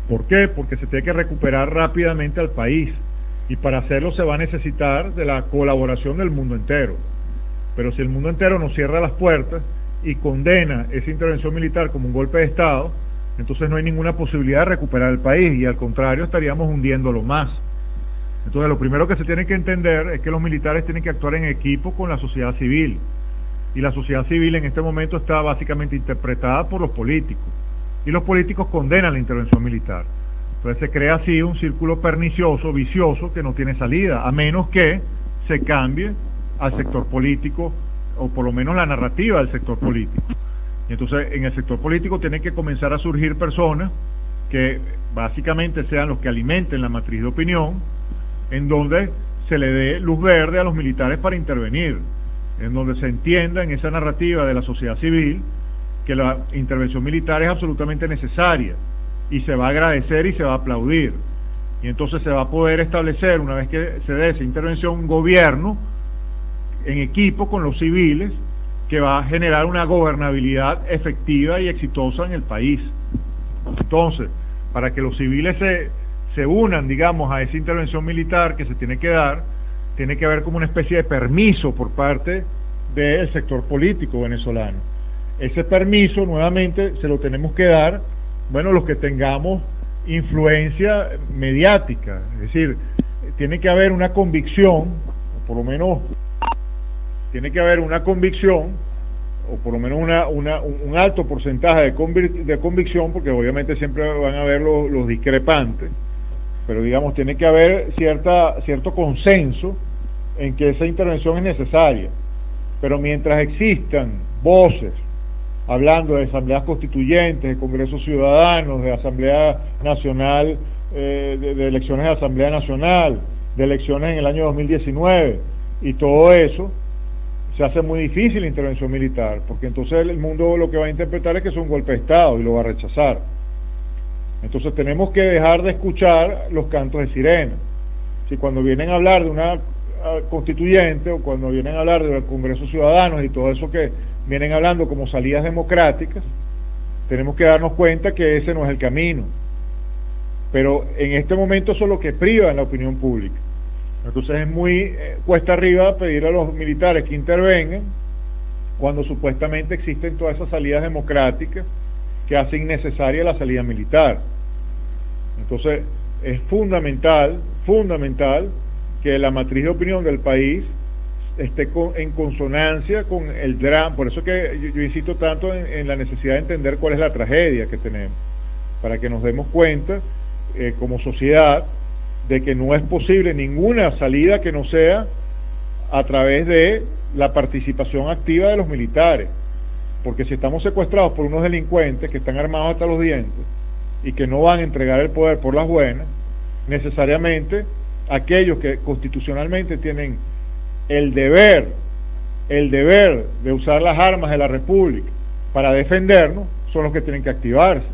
[SPEAKER 2] ¿Por qué? Porque se tiene que recuperar rápidamente al país, y para hacerlo se va a necesitar de la colaboración del mundo entero. Pero si el mundo entero nos cierra las puertas y condena esa intervención militar como un golpe de Estado, entonces no hay ninguna posibilidad de recuperar el país, y al contrario estaríamos hundiéndolo más. Entonces lo primero que se tiene que entender es que los militares tienen que actuar en equipo con la sociedad civil, y la sociedad civil en este momento está básicamente interpretada por los políticos, y los políticos condenan la intervención militar. Entonces se crea así un círculo pernicioso, vicioso, que no tiene salida, a menos que se cambie al sector político, o por lo menos la narrativa del sector político. Y entonces en el sector político tienen que comenzar a surgir personas que básicamente sean los que alimenten la matriz de opinión, en donde se le dé luz verde a los militares para intervenir, en donde se entienda en esa narrativa de la sociedad civil que la intervención militar es absolutamente necesaria, y se va a agradecer y se va a aplaudir. Y entonces se va a poder establecer, una vez que se dé esa intervención, un gobierno en equipo con los civiles que va a generar una gobernabilidad efectiva y exitosa en el país. Entonces, para que los civiles se unan, digamos, a esa intervención militar que se tiene que dar, tiene que haber como una especie de permiso por parte del sector político venezolano. Ese permiso, nuevamente, se lo tenemos que dar, bueno, los que tengamos influencia mediática. Es decir, tiene que haber una convicción, o por lo menos tiene que haber una convicción, o por lo menos un alto porcentaje de convicción, porque obviamente siempre van a haber los discrepantes, pero digamos, tiene que haber cierto consenso en que esa intervención es necesaria. Pero mientras existan voces hablando de asambleas constituyentes, de congresos ciudadanos, de asamblea nacional, de elecciones de asamblea nacional, de elecciones en el año 2019, y todo eso, se hace muy difícil la intervención militar, porque entonces el mundo lo que va a interpretar es que es un golpe de Estado y lo va a rechazar. Entonces tenemos que dejar de escuchar los cantos de sirena. Si cuando vienen a hablar de una constituyente, o cuando vienen a hablar de congresos ciudadanos y todo eso que vienen hablando como salidas democráticas, tenemos que darnos cuenta que ese no es el camino. Pero en este momento eso es lo que priva en la opinión pública. Entonces es muy cuesta arriba pedir a los militares que intervengan cuando supuestamente existen todas esas salidas democráticas que hacen innecesaria la salida militar. Entonces es fundamental que la matriz de opinión del país esté en consonancia con el drama. Por eso que yo insisto tanto en la necesidad de entender cuál es la tragedia que tenemos, para que nos demos cuenta como sociedad de que no es posible ninguna salida que no sea a través de la participación activa de los militares, porque si estamos secuestrados por unos delincuentes que están armados hasta los dientes y que no van a entregar el poder por las buenas, necesariamente aquellos que constitucionalmente tienen el deber de usar las armas de la República para defendernos son los que tienen que activarse,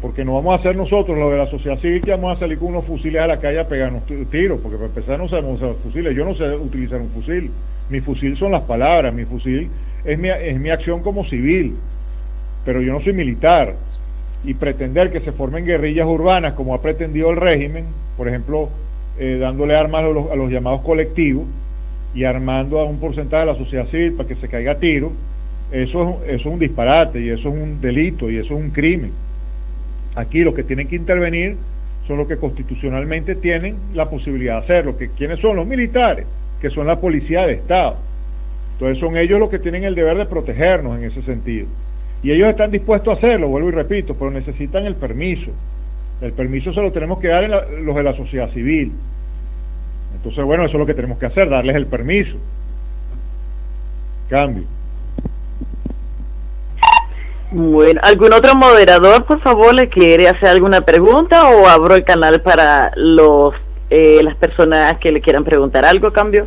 [SPEAKER 2] porque no vamos a hacer nosotros lo de la sociedad civil que vamos a salir con unos fusiles a la calle a pegarnos tiros, porque para empezar no sabemos usar fusiles. Yo no sé utilizar un fusil, mi fusil son las palabras, mi fusil es mi acción como civil, pero yo no soy militar. Y pretender que se formen guerrillas urbanas como ha pretendido el régimen, por ejemplo, dándole armas a los llamados colectivos y armando a un porcentaje de la sociedad civil para que se caiga a tiro, eso es un disparate, y eso es un delito, y eso es un crimen. Aquí los que tienen que intervenir son los que constitucionalmente tienen la posibilidad de hacerlo. ¿Quiénes son? Los militares, que son la policía de Estado. Entonces son ellos los que tienen el deber de protegernos en ese sentido. Y ellos están dispuestos a hacerlo, vuelvo y repito, pero necesitan el permiso. El permiso se lo tenemos que dar los de la sociedad civil. Entonces, bueno, eso es lo que tenemos que hacer, darles el permiso. Cambio.
[SPEAKER 3] Bueno, ¿algún otro moderador, por favor, le quiere hacer alguna pregunta, o abro el canal para los las personas que le quieran preguntar algo a cambio.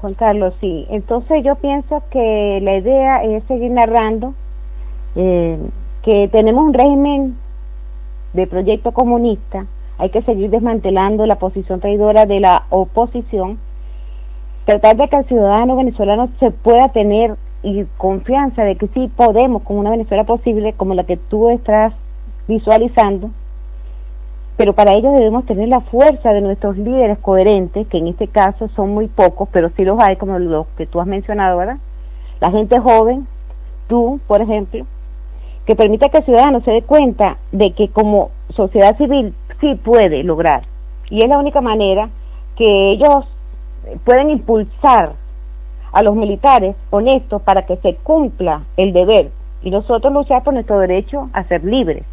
[SPEAKER 1] Juan Carlos, sí. Entonces yo pienso que la idea es seguir narrando que tenemos un régimen de proyecto comunista, hay que seguir desmantelando la posición traidora de la oposición, tratar de que el ciudadano venezolano se pueda tener y confianza de que sí podemos con una Venezuela posible como la que tú estás visualizando, pero para ello debemos tener la fuerza de nuestros líderes coherentes, que en este caso son muy pocos, pero sí los hay, como los que tú has mencionado, ¿verdad? La gente joven, tú, por ejemplo, que permita que el ciudadano se dé cuenta de que como sociedad civil sí puede lograr, y es la única manera que ellos pueden impulsar a los militares honestos para que se cumpla el deber, y nosotros luchar por nuestro derecho a ser libres.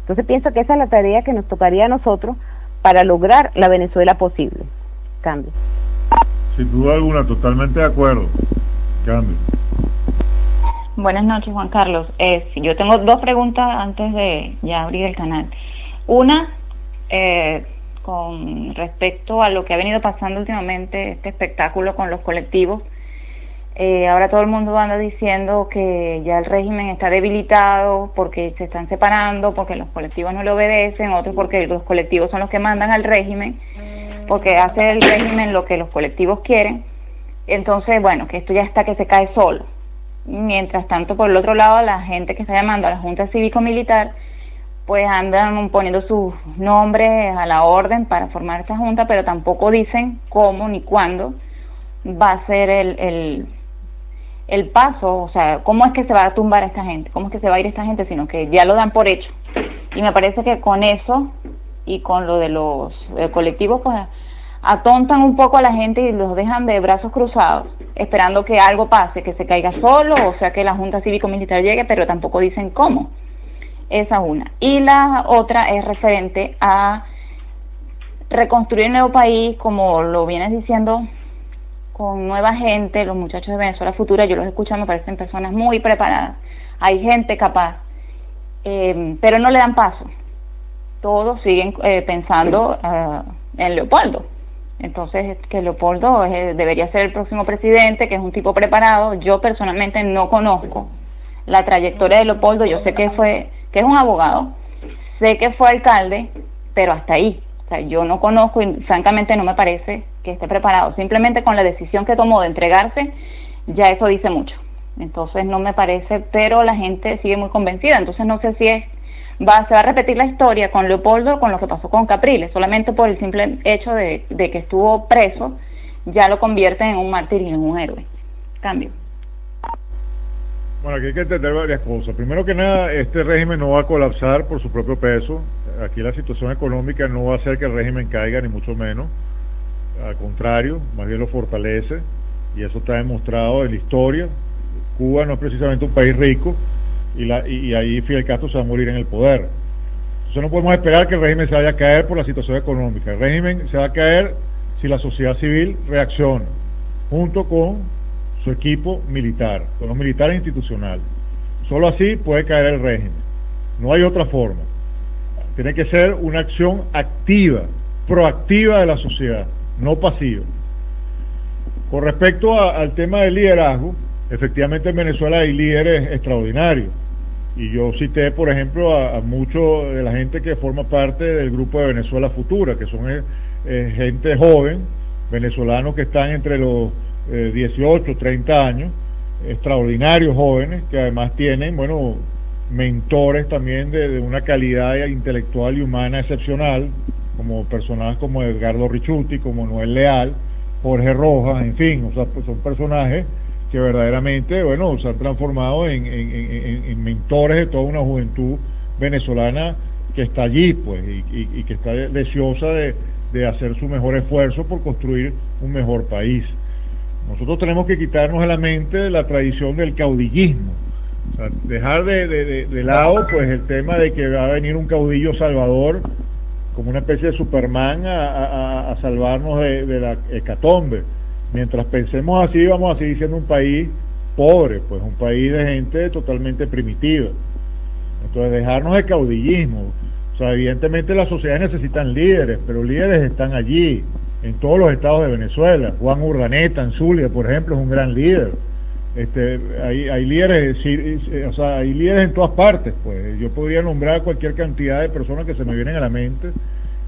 [SPEAKER 1] Entonces pienso que esa es la tarea que nos tocaría a nosotros para lograr la Venezuela posible. Cambio.
[SPEAKER 2] Sin duda alguna, totalmente de acuerdo. Cambio.
[SPEAKER 4] Buenas noches, Juan Carlos. Yo tengo dos preguntas antes de ya abrir el canal. Una, con respecto a lo que ha venido pasando últimamente, este espectáculo con los colectivos. Ahora todo el mundo anda diciendo que ya el régimen está debilitado porque se están separando, porque los colectivos no le obedecen, otros porque los colectivos son los que mandan al régimen, porque hace el régimen lo que los colectivos quieren. Entonces, bueno, que esto ya está que se cae solo. Mientras tanto, por el otro lado, la gente que está llamando a la Junta Cívico-Militar, pues andan poniendo sus nombres a la orden para formar esa junta, pero tampoco dicen cómo ni cuándo va a ser el paso, o sea, cómo es que se va a tumbar a esta gente, cómo es que se va a ir esta gente, sino que ya lo dan por hecho. Y me parece que con eso y con lo de los colectivos, pues atontan un poco a la gente y los dejan de brazos cruzados, esperando que algo pase, que se caiga solo, o sea, que la Junta Cívico-Militar llegue, pero tampoco dicen cómo. Esa es una. Y la otra es referente a reconstruir el nuevo país, como lo vienes diciendo, con nueva gente, los muchachos de Venezuela Futura, yo los escucho, me parecen personas muy preparadas, hay gente capaz, pero no le dan paso. Todos siguen pensando en Leopoldo. Entonces, que Leopoldo debería ser el próximo presidente, que es un tipo preparado. Yo personalmente no conozco la trayectoria de Leopoldo, yo sé que es un abogado, sé que fue alcalde, pero hasta ahí. O sea, yo no conozco y francamente no me parece que esté preparado. Simplemente con la decisión que tomó de entregarse, ya eso dice mucho. Entonces no me parece, pero la gente sigue muy convencida. Entonces no sé si se va a repetir la historia con Leopoldo, con lo que pasó con Capriles, solamente por el simple hecho de que estuvo preso, ya lo convierten en un mártir y en un héroe. Cambio.
[SPEAKER 2] Bueno, aquí hay que entender varias cosas. Primero que nada, este régimen no va a colapsar por su propio peso. Aquí la situación económica no va a hacer que el régimen caiga, ni mucho menos. Al contrario, más bien lo fortalece, y eso está demostrado en la historia. Cuba no es precisamente un país rico, y ahí Fidel Castro se va a morir en el poder. Entonces no podemos esperar que el régimen se vaya a caer por la situación económica. El régimen se va a caer si la sociedad civil reacciona, junto con su equipo militar, con los militares institucionales. Solo así puede caer el régimen. No hay otra forma. Tiene que ser una acción activa, proactiva de la sociedad, no pasiva. Con respecto al tema del liderazgo, efectivamente en Venezuela hay líderes extraordinarios. Y yo cité, por ejemplo, a mucho de la gente que forma parte del grupo de Venezuela Futura, que son gente joven, venezolanos que están entre los 18, 30 años, extraordinarios jóvenes, que además tienen, bueno, mentores también de una calidad intelectual y humana excepcional, como personajes como Edgardo Richuti, como Noel Leal, Jorge Rojas, en fin, o sea, pues son personajes que verdaderamente, bueno, se han transformado en mentores de toda una juventud venezolana que está allí, pues, y que está deseosa de hacer su mejor esfuerzo por construir un mejor país. Nosotros tenemos que quitarnos de la mente la tradición del caudillismo, o sea, dejar de lado pues el tema de que va a venir un caudillo salvador como una especie de Superman a salvarnos de la hecatombe. Mientras pensemos así, vamos a seguir siendo un país pobre, pues un país de gente totalmente primitiva. Entonces dejarnos de caudillismo, o sea, evidentemente las sociedades necesitan líderes, pero líderes están allí, en todos los estados de Venezuela. Juan Urdaneta en Zulia, por ejemplo, es un gran líder. Hay líderes, o sea, hay líderes en todas partes, pues. Yo podría nombrar cualquier cantidad de personas que se me vienen a la mente,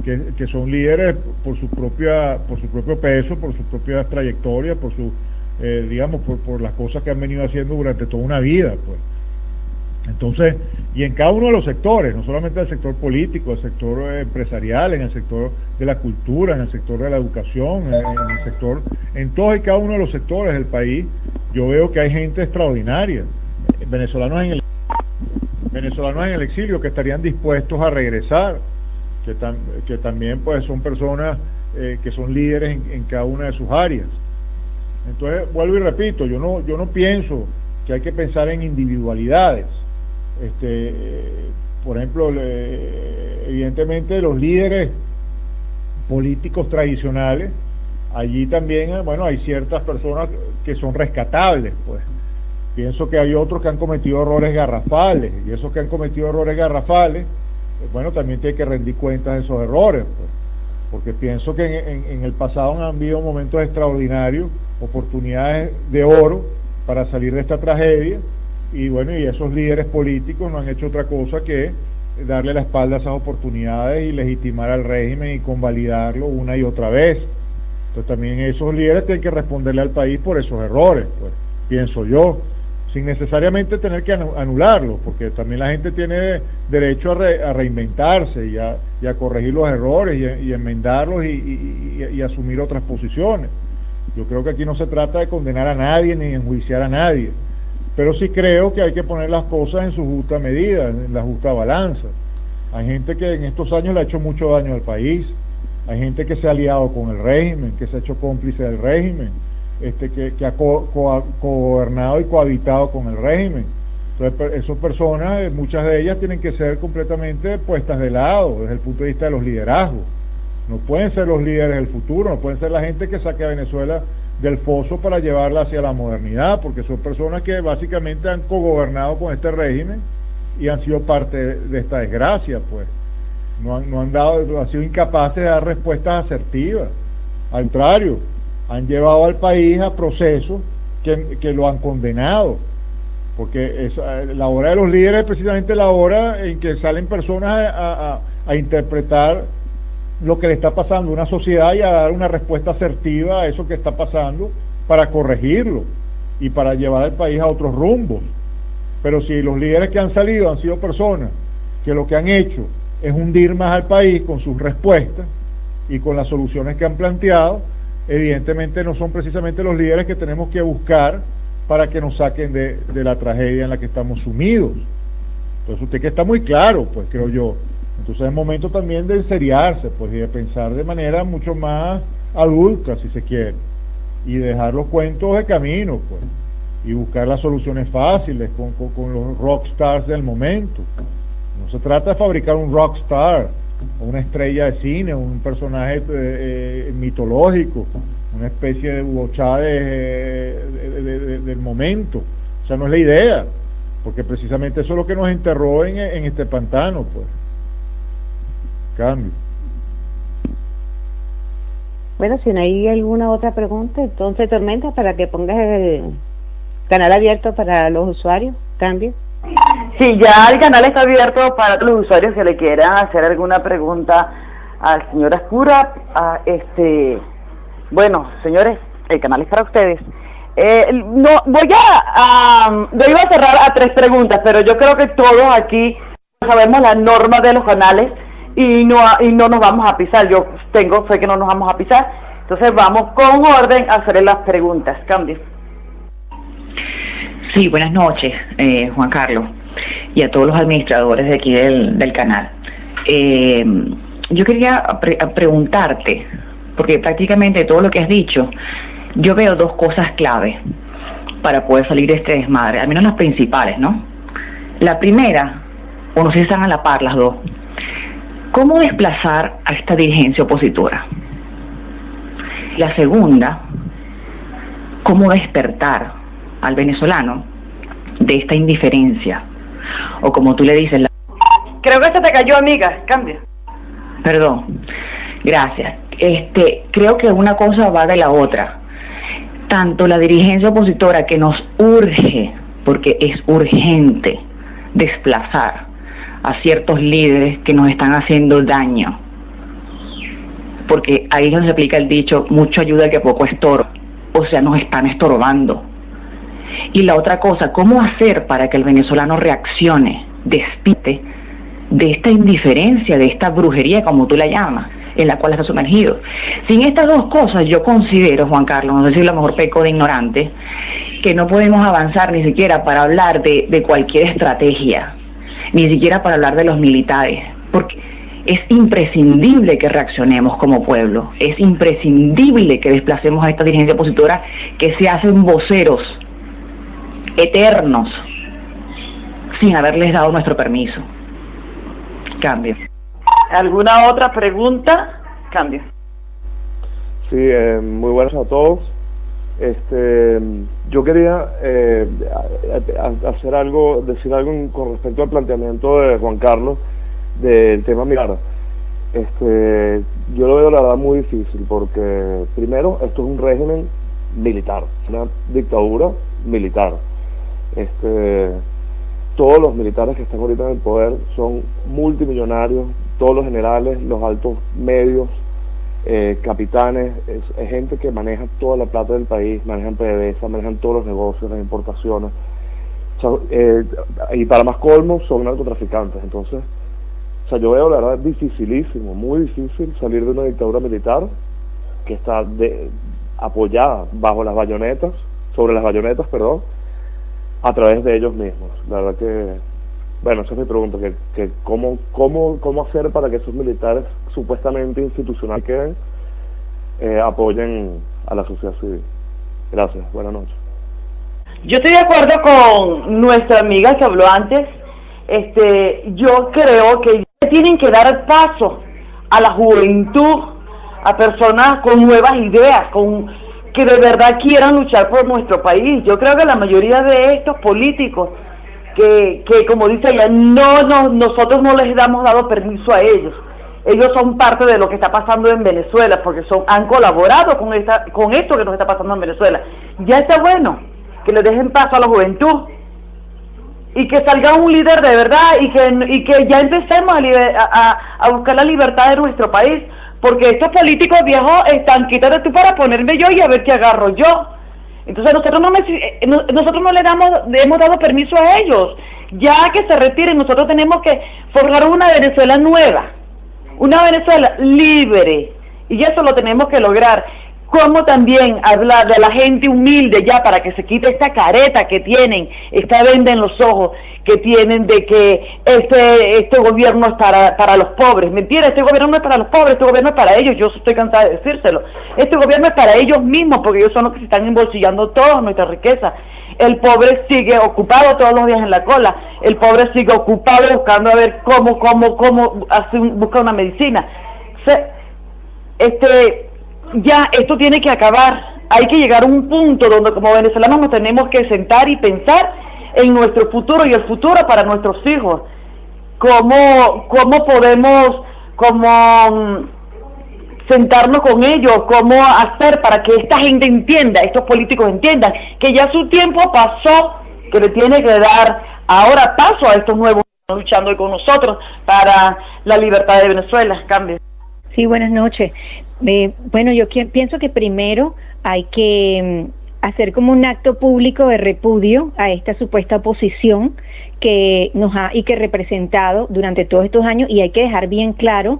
[SPEAKER 2] que son líderes por su propio peso, por su propia trayectoria, por su digamos, por las cosas que han venido haciendo durante toda una vida, pues. Entonces, y en cada uno de los sectores, no solamente el sector político, el sector empresarial, en el sector de la cultura, en el sector de la educación, en todos y cada uno de los sectores del país, yo veo que hay gente extraordinaria, venezolanos en el exilio que estarían dispuestos a regresar, que también pues son personas que son líderes en cada una de sus áreas. Entonces, vuelvo y repito, yo no pienso que hay que pensar en individualidades. Por ejemplo, evidentemente los líderes políticos tradicionales, allí también, bueno, hay ciertas personas que son rescatables, pues. Pienso que hay otros que han cometido errores garrafales, y esos que han cometido errores garrafales, bueno, también tienen que rendir cuentas de esos errores, pues. Porque pienso que en el pasado han habido momentos extraordinarios, oportunidades de oro para salir de esta tragedia, y bueno, y esos líderes políticos no han hecho otra cosa que darle la espalda a esas oportunidades y legitimar al régimen y convalidarlo una y otra vez. Entonces también esos líderes tienen que responderle al país por esos errores, pues, pienso yo, sin necesariamente tener que anularlos, porque también la gente tiene derecho a reinventarse y a corregir los errores y enmendarlos y asumir otras posiciones. Yo creo que aquí no se trata de condenar a nadie ni enjuiciar a nadie, pero sí creo que hay que poner las cosas en su justa medida, en la justa balanza. Hay gente que en estos años le ha hecho mucho daño al país, hay gente que se ha aliado con el régimen, que se ha hecho cómplice del régimen, que ha cogobernado y cohabitado con el régimen. Entonces, esas personas, muchas de ellas tienen que ser completamente puestas de lado desde el punto de vista de los liderazgos. No pueden ser los líderes del futuro, no pueden ser la gente que saque a Venezuela del foso para llevarla hacia la modernidad, porque son personas que básicamente han cogobernado con este régimen y han sido parte de esta desgracia, pues. Han sido incapaces de dar respuestas asertivas. Al contrario, han llevado al país a procesos que lo han condenado, porque la hora de los líderes es precisamente la hora en que salen personas a interpretar lo que le está pasando a una sociedad y a dar una respuesta asertiva a eso que está pasando para corregirlo y para llevar al país a otros rumbos. Pero si los líderes que han salido han sido personas que lo que han hecho es hundir más al país con sus respuestas y con las soluciones que han planteado, evidentemente no son precisamente los líderes que tenemos que buscar para que nos saquen de la tragedia en la que estamos sumidos. Entonces usted que está muy claro, pues creo yo. Entonces es momento también de enseriarse, pues, y de pensar de manera mucho más adulta, si se quiere, y dejar los cuentos de camino, pues, y buscar las soluciones fáciles con los rockstars del momento. No se trata de fabricar un rockstar, una estrella de cine, un personaje mitológico, una especie de Hugo Chávez del momento. O sea, no es la idea, porque precisamente eso es lo que nos enterró en este pantano, pues. Cambio.
[SPEAKER 1] Bueno, si no hay alguna otra pregunta, entonces Tormenta, para que pongas el canal abierto para los usuarios. Cambio.
[SPEAKER 3] Sí, ya el canal está abierto para los usuarios que le quieran hacer alguna pregunta al señor Ascura. Bueno, señores, el canal es para ustedes. Yo iba a cerrar a 3 preguntas, pero yo creo que todos aquí sabemos las normas de los canales y no nos vamos a pisar. Yo tengo fe que no nos vamos a pisar. Entonces vamos con orden a hacerle las preguntas. Cambio.
[SPEAKER 5] Sí, buenas noches, Juan Carlos, y a todos los administradores de aquí del canal. Yo quería preguntarte, porque prácticamente todo lo que has dicho, yo veo 2 cosas clave para poder salir de este desmadre, al menos las principales, ¿no? La primera, o no sé si están a la par las dos, ¿cómo desplazar a esta dirigencia opositora? La segunda, ¿cómo despertar al venezolano de esta indiferencia, o como tú le dices,
[SPEAKER 3] Creo que se te cayó, amiga. Cambia.
[SPEAKER 5] Perdón. Gracias. Creo que una cosa va de la otra. Tanto la dirigencia opositora, que nos urge, porque es urgente, desplazar a ciertos líderes que nos están haciendo daño, porque ahí es donde se aplica el dicho, mucho ayuda que poco estorba, o sea, nos están estorbando. Y la otra cosa, ¿cómo hacer para que el venezolano reaccione, despite de esta indiferencia, de esta brujería, como tú la llamas, en la cual está sumergido? Sin estas dos cosas, yo considero, Juan Carlos, no sé si a lo mejor peco de ignorante, que no podemos avanzar ni siquiera para hablar de cualquier estrategia, ni siquiera para hablar de los militares, porque es imprescindible que reaccionemos como pueblo, es imprescindible que desplacemos a esta dirigencia opositora que se hacen voceros eternos sin haberles dado nuestro permiso. Cambio.
[SPEAKER 3] ¿Alguna otra pregunta? Cambio.
[SPEAKER 6] Sí, muy buenas a todos. Yo quería decir algo con respecto al planteamiento de Juan Carlos del tema militar. Yo lo veo la verdad muy difícil, porque primero esto es un régimen militar, una dictadura militar. Todos los militares que están ahorita en el poder son multimillonarios, todos los generales, los altos medios, capitanes, es gente que maneja toda la plata del país, manejan PDVSA, manejan todos los negocios, las importaciones, y para más colmo son narcotraficantes. Entonces, yo veo la verdad dificilísimo, muy difícil salir de una dictadura militar que está apoyada bajo las bayonetas, sobre las bayonetas, perdón, a través de ellos mismos. La verdad que, bueno, esa es mi pregunta, que cómo hacer para que esos militares supuestamente institucionales queden, apoyen a la sociedad civil. Gracias, buenas noches.
[SPEAKER 3] Yo estoy de acuerdo con nuestra amiga que habló antes. Yo creo que tienen que dar paso a la juventud, a personas con nuevas ideas, que de verdad quieran luchar por nuestro país. Yo creo que la mayoría de estos políticos que como dice ella, nosotros no les hemos dado permiso a ellos. Ellos son parte de lo que está pasando en Venezuela, porque han colaborado con esto que nos está pasando en Venezuela. Ya está bueno que le dejen paso a la juventud y que salga un líder de verdad, y que ya empecemos a buscar la libertad de nuestro país, porque estos políticos viejos están, quítate tú para ponerme yo y a ver qué agarro yo. Entonces nosotros no le hemos dado permiso a ellos. Ya que se retiren, nosotros tenemos que forjar una Venezuela nueva, una Venezuela libre, y eso lo tenemos que lograr. Como también hablar de la gente humilde ya, para que se quite esta careta que tienen, esta venda en los ojos que tienen de que este gobierno es para los pobres. Mentira, este gobierno no es para los pobres, este gobierno es para ellos. Yo estoy cansada de decírselo. Este gobierno es para ellos mismos, porque ellos son los que se están embolsillando toda nuestra riqueza. El pobre sigue ocupado todos los días en la cola. El pobre sigue ocupado buscando a ver cómo busca una medicina. Ya esto tiene que acabar. Hay que llegar a un punto donde como venezolanos nos tenemos que sentar y pensar en nuestro futuro y el futuro para nuestros hijos. Cómo podemos sentarnos con ellos, cómo hacer para que esta gente entienda, estos políticos entiendan que ya su tiempo pasó, que le tiene que dar ahora paso a estos nuevos luchando con nosotros para la libertad de Venezuela. Cambio.
[SPEAKER 7] Sí, buenas noches. Bueno, yo pienso que primero hay que hacer como un acto público de repudio a esta supuesta oposición que nos ha representado durante todos estos años, y hay que dejar bien claro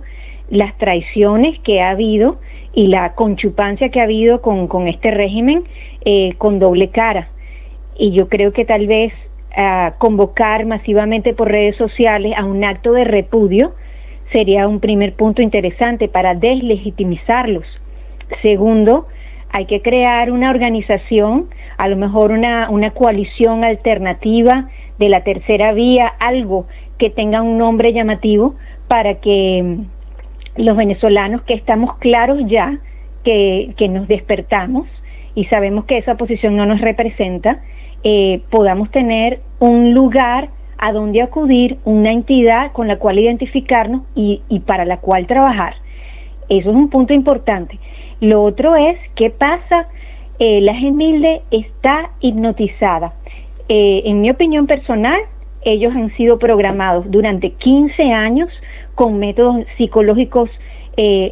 [SPEAKER 7] las traiciones que ha habido y la conchupancia que ha habido con este régimen con doble cara. Y yo creo que tal vez convocar masivamente por redes sociales a un acto de repudio sería un primer punto interesante para deslegitimizarlos. Segundo, hay que crear una organización, a lo mejor una coalición alternativa de la tercera vía, algo que tenga un nombre llamativo, para que los venezolanos que estamos claros ya, que nos despertamos y sabemos que esa posición no nos representa, podamos tener un lugar a dónde acudir, una entidad con la cual identificarnos y para la cual trabajar. Eso es un punto importante. Lo otro es, ¿qué pasa? La gente humilde está hipnotizada. En mi opinión personal, ellos han sido programados durante 15 años con métodos psicológicos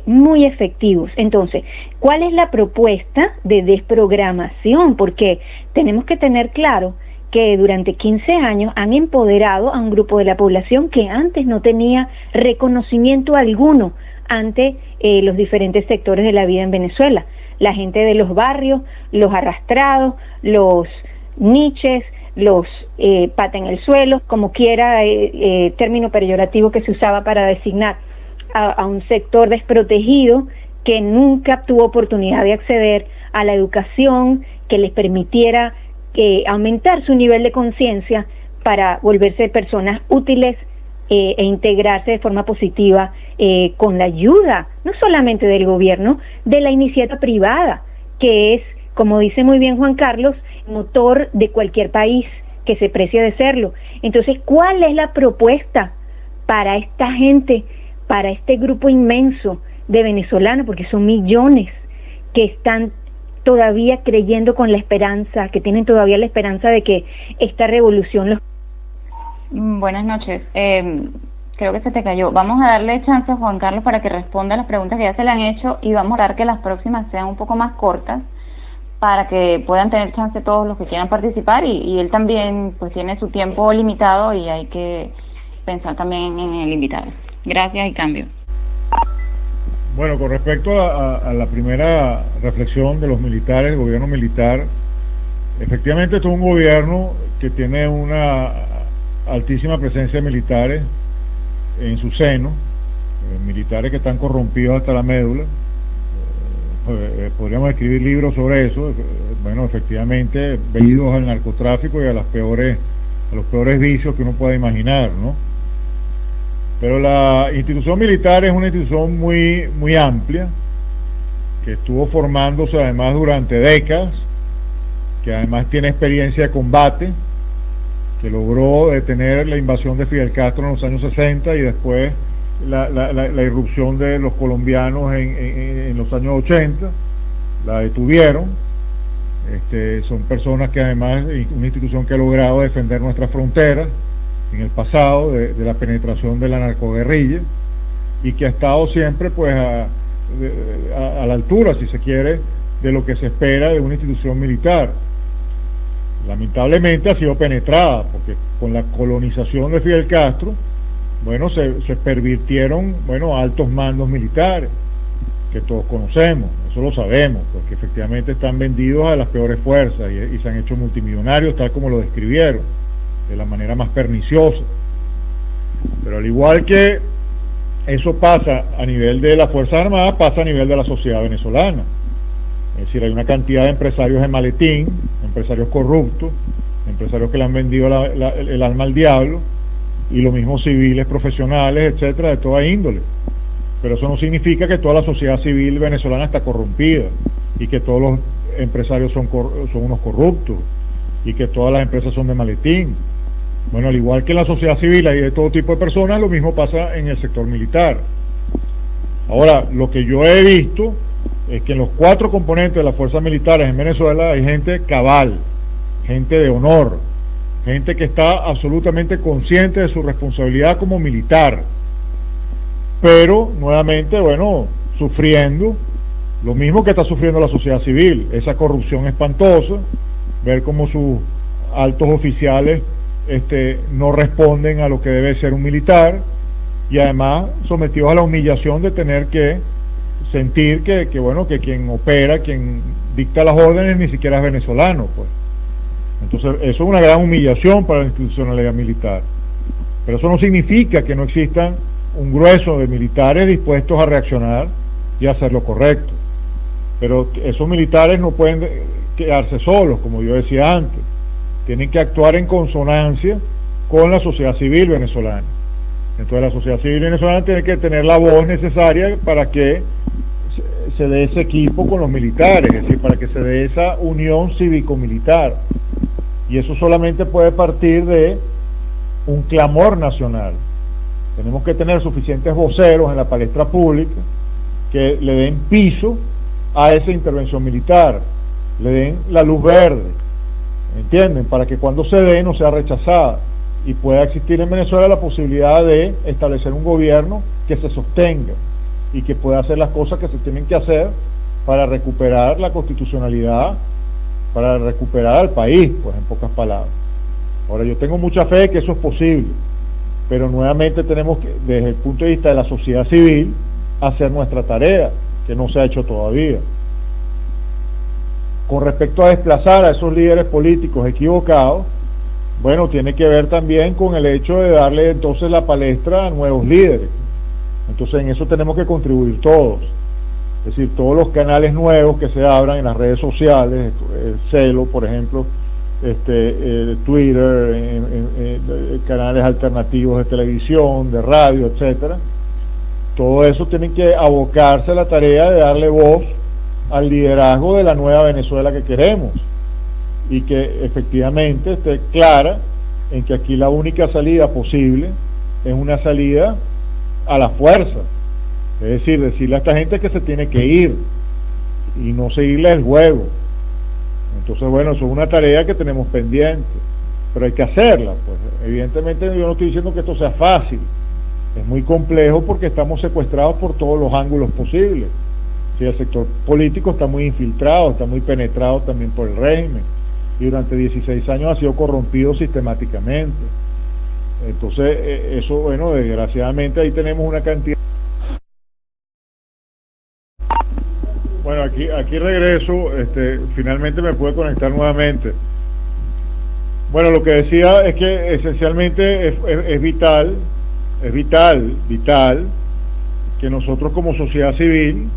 [SPEAKER 7] muy efectivos. Entonces, ¿cuál es la propuesta de desprogramación? Porque tenemos que tener claro que durante 15 años han empoderado a un grupo de la población que antes no tenía reconocimiento alguno ante los diferentes sectores de la vida en Venezuela. La gente de los barrios, los arrastrados, los niches, los pata en el suelo, como quiera, término peyorativo que se usaba para designar a un sector desprotegido que nunca tuvo oportunidad de acceder a la educación que les permitiera aumentar su nivel de conciencia para volverse personas útiles e integrarse de forma positiva con la ayuda, no solamente del gobierno, de la iniciativa privada, que es, como dice muy bien Juan Carlos, motor de cualquier país que se precie de serlo. Entonces, ¿cuál es la propuesta para esta gente, para este grupo inmenso de venezolanos, porque son millones que están todavía creyendo con la esperanza, que tienen todavía la esperanza de que esta revolución los...
[SPEAKER 4] Buenas noches. Creo que se te cayó. Vamos a darle chance a Juan Carlos para que responda a las preguntas que ya se le han hecho y vamos a dar que las próximas sean un poco más cortas para que puedan tener chance todos los que quieran participar y él también pues tiene su tiempo limitado y hay que pensar también en el invitado. Gracias y cambio.
[SPEAKER 2] Bueno, con respecto a la primera reflexión de los militares, el gobierno militar, efectivamente esto es un gobierno que tiene una altísima presencia de militares en su seno, militares que están corrompidos hasta la médula. Podríamos escribir libros sobre eso. Bueno, efectivamente, vendidos al narcotráfico y a los peores vicios que uno pueda imaginar, ¿no? Pero la institución militar es una institución muy amplia, que estuvo formándose además durante décadas, que además tiene experiencia de combate, que logró detener la invasión de Fidel Castro en los años 60 y después la irrupción de los colombianos en los años 80, la detuvieron. Son personas que además, una institución que ha logrado defender nuestras fronteras en el pasado de la penetración de la narcoguerrilla y que ha estado siempre pues a la altura, si se quiere, de lo que se espera de una institución militar. Lamentablemente ha sido penetrada porque con la colonización de Fidel Castro, bueno, se pervirtieron, bueno, altos mandos militares que todos conocemos, eso lo sabemos, porque efectivamente están vendidos a las peores fuerzas y se han hecho multimillonarios tal como lo describieron, de la manera más perniciosa. Pero al igual que eso pasa a nivel de las Fuerzas Armadas, pasa a nivel de la sociedad venezolana. Es decir, hay una cantidad de empresarios de maletín, empresarios corruptos, empresarios que le han vendido el alma al diablo, y lo mismo civiles, profesionales, etcétera, de toda índole. Pero eso no significa que toda la sociedad civil venezolana está corrompida y que todos los empresarios son unos corruptos y que todas las empresas son de maletín. Bueno, al igual que en la sociedad civil hay de todo tipo de personas, lo mismo pasa en el sector militar. Ahora, lo que yo he visto es que en los 4 componentes de las fuerzas militares en Venezuela hay gente cabal, gente de honor, gente que está absolutamente consciente de su responsabilidad como militar, pero nuevamente, bueno, sufriendo lo mismo que está sufriendo la sociedad civil, esa corrupción espantosa, ver cómo sus altos oficiales no responden a lo que debe ser un militar y además sometidos a la humillación de tener que sentir que bueno, que quien opera, quien dicta las órdenes ni siquiera es venezolano, pues. Entonces eso es una gran humillación para la institucionalidad militar, pero eso no significa que no existan un grueso de militares dispuestos a reaccionar y a hacer lo correcto, pero esos militares no pueden quedarse solos, como yo decía antes, tienen que actuar en consonancia con la sociedad civil venezolana. Entonces la sociedad civil venezolana tiene que tener la voz necesaria para que se dé ese equipo con los militares, es decir, para que se dé esa unión cívico-militar. Y eso solamente puede partir de un clamor nacional. Tenemos que tener suficientes voceros en la palestra pública que le den piso a esa intervención militar, le den la luz verde, ¿entienden? Para que cuando se dé no sea rechazada y pueda existir en Venezuela la posibilidad de establecer un gobierno que se sostenga y que pueda hacer las cosas que se tienen que hacer para recuperar la constitucionalidad, para recuperar al país, pues en pocas palabras. Ahora, yo tengo mucha fe de que eso es posible, pero nuevamente tenemos que, desde el punto de vista de la sociedad civil, hacer nuestra tarea, que no se ha hecho todavía. Con respecto a desplazar a esos líderes políticos equivocados, bueno, tiene que ver también con el hecho de darle entonces la palestra a nuevos líderes. Entonces en eso tenemos que contribuir todos. Es decir, todos los canales nuevos que se abran en las redes sociales, el Celo, por ejemplo, Twitter, canales alternativos de televisión, de radio, etcétera. Todo eso tiene que abocarse a la tarea de darle voz al liderazgo de la nueva Venezuela que queremos y que efectivamente esté clara en que aquí la única salida posible es una salida a la fuerza, es decir, decirle a esta gente que se tiene que ir y no seguirle el juego. Entonces, bueno, eso es una tarea que tenemos pendiente, pero hay que hacerla, pues. Evidentemente yo no estoy diciendo que esto sea fácil, es muy complejo porque estamos secuestrados por todos los ángulos posibles. Sí, el sector político está muy infiltrado, está muy penetrado también por el régimen, y durante 16 años ha sido corrompido sistemáticamente. Entonces, eso, bueno, desgraciadamente ahí tenemos una cantidad. Bueno, aquí regreso, finalmente me pude conectar nuevamente. Bueno, lo que decía es que esencialmente es vital que nosotros como sociedad civil,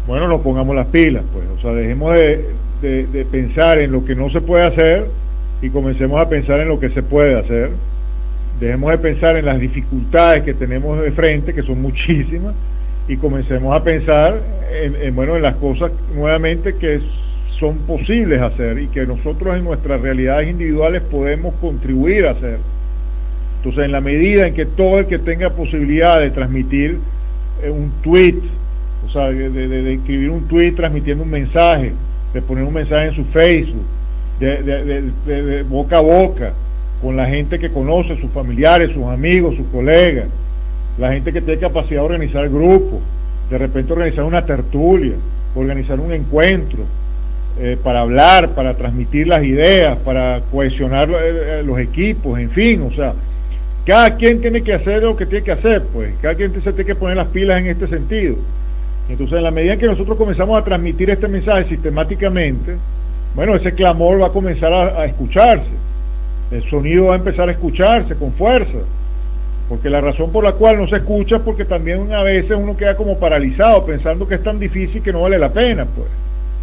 [SPEAKER 2] bueno, nos pongamos las pilas, pues, o sea, dejemos de pensar en lo que no se puede hacer y comencemos a pensar en lo que se puede hacer. Dejemos de pensar en las dificultades que tenemos de frente, que son muchísimas, y comencemos a pensar en las cosas nuevamente que son posibles hacer y que nosotros en nuestras realidades individuales podemos contribuir a hacer. Entonces, en la medida en que todo el que tenga posibilidad de transmitir un tweet, o sea, de escribir un tweet transmitiendo un mensaje, de poner un mensaje en su Facebook, de boca a boca, con la gente que conoce, sus familiares, sus amigos, sus colegas, la gente que tiene capacidad de organizar grupos, de repente organizar una tertulia, organizar un encuentro, para hablar, para transmitir las ideas, para cohesionar los equipos, en fin, o sea, cada quien tiene que hacer lo que tiene que hacer, pues, cada quien se tiene que poner las pilas en este sentido. Entonces, en la medida en que nosotros comenzamos a transmitir este mensaje sistemáticamente, bueno, ese clamor va a comenzar a escucharse, el sonido va a empezar a escucharse con fuerza, porque la razón por la cual no se escucha es porque también a veces uno queda como paralizado, pensando que es tan difícil que no vale la pena, pues.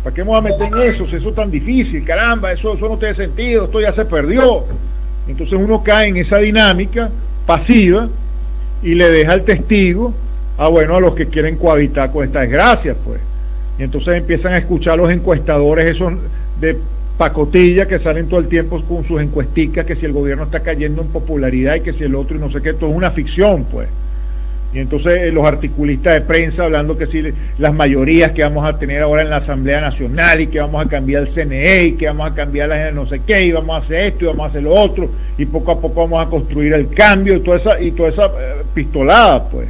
[SPEAKER 2] ¿Para qué me voy a meter en eso? Si eso es tan difícil, caramba, eso no tiene sentido, esto ya se perdió. Entonces uno cae en esa dinámica pasiva y le deja el testigo a los que quieren cohabitar con esta desgracia, pues. Y entonces empiezan a escuchar los encuestadores esos de pacotilla que salen todo el tiempo con sus encuesticas, que si el gobierno está cayendo en popularidad y que si el otro y no sé qué, todo es una ficción, pues. Y entonces los articulistas de prensa hablando que si las mayorías que vamos a tener ahora en la Asamblea Nacional y que vamos a cambiar el CNE y que vamos a cambiar la no sé qué y vamos a hacer esto y vamos a hacer lo otro y poco a poco vamos a construir el cambio y toda esa pistolada, pues.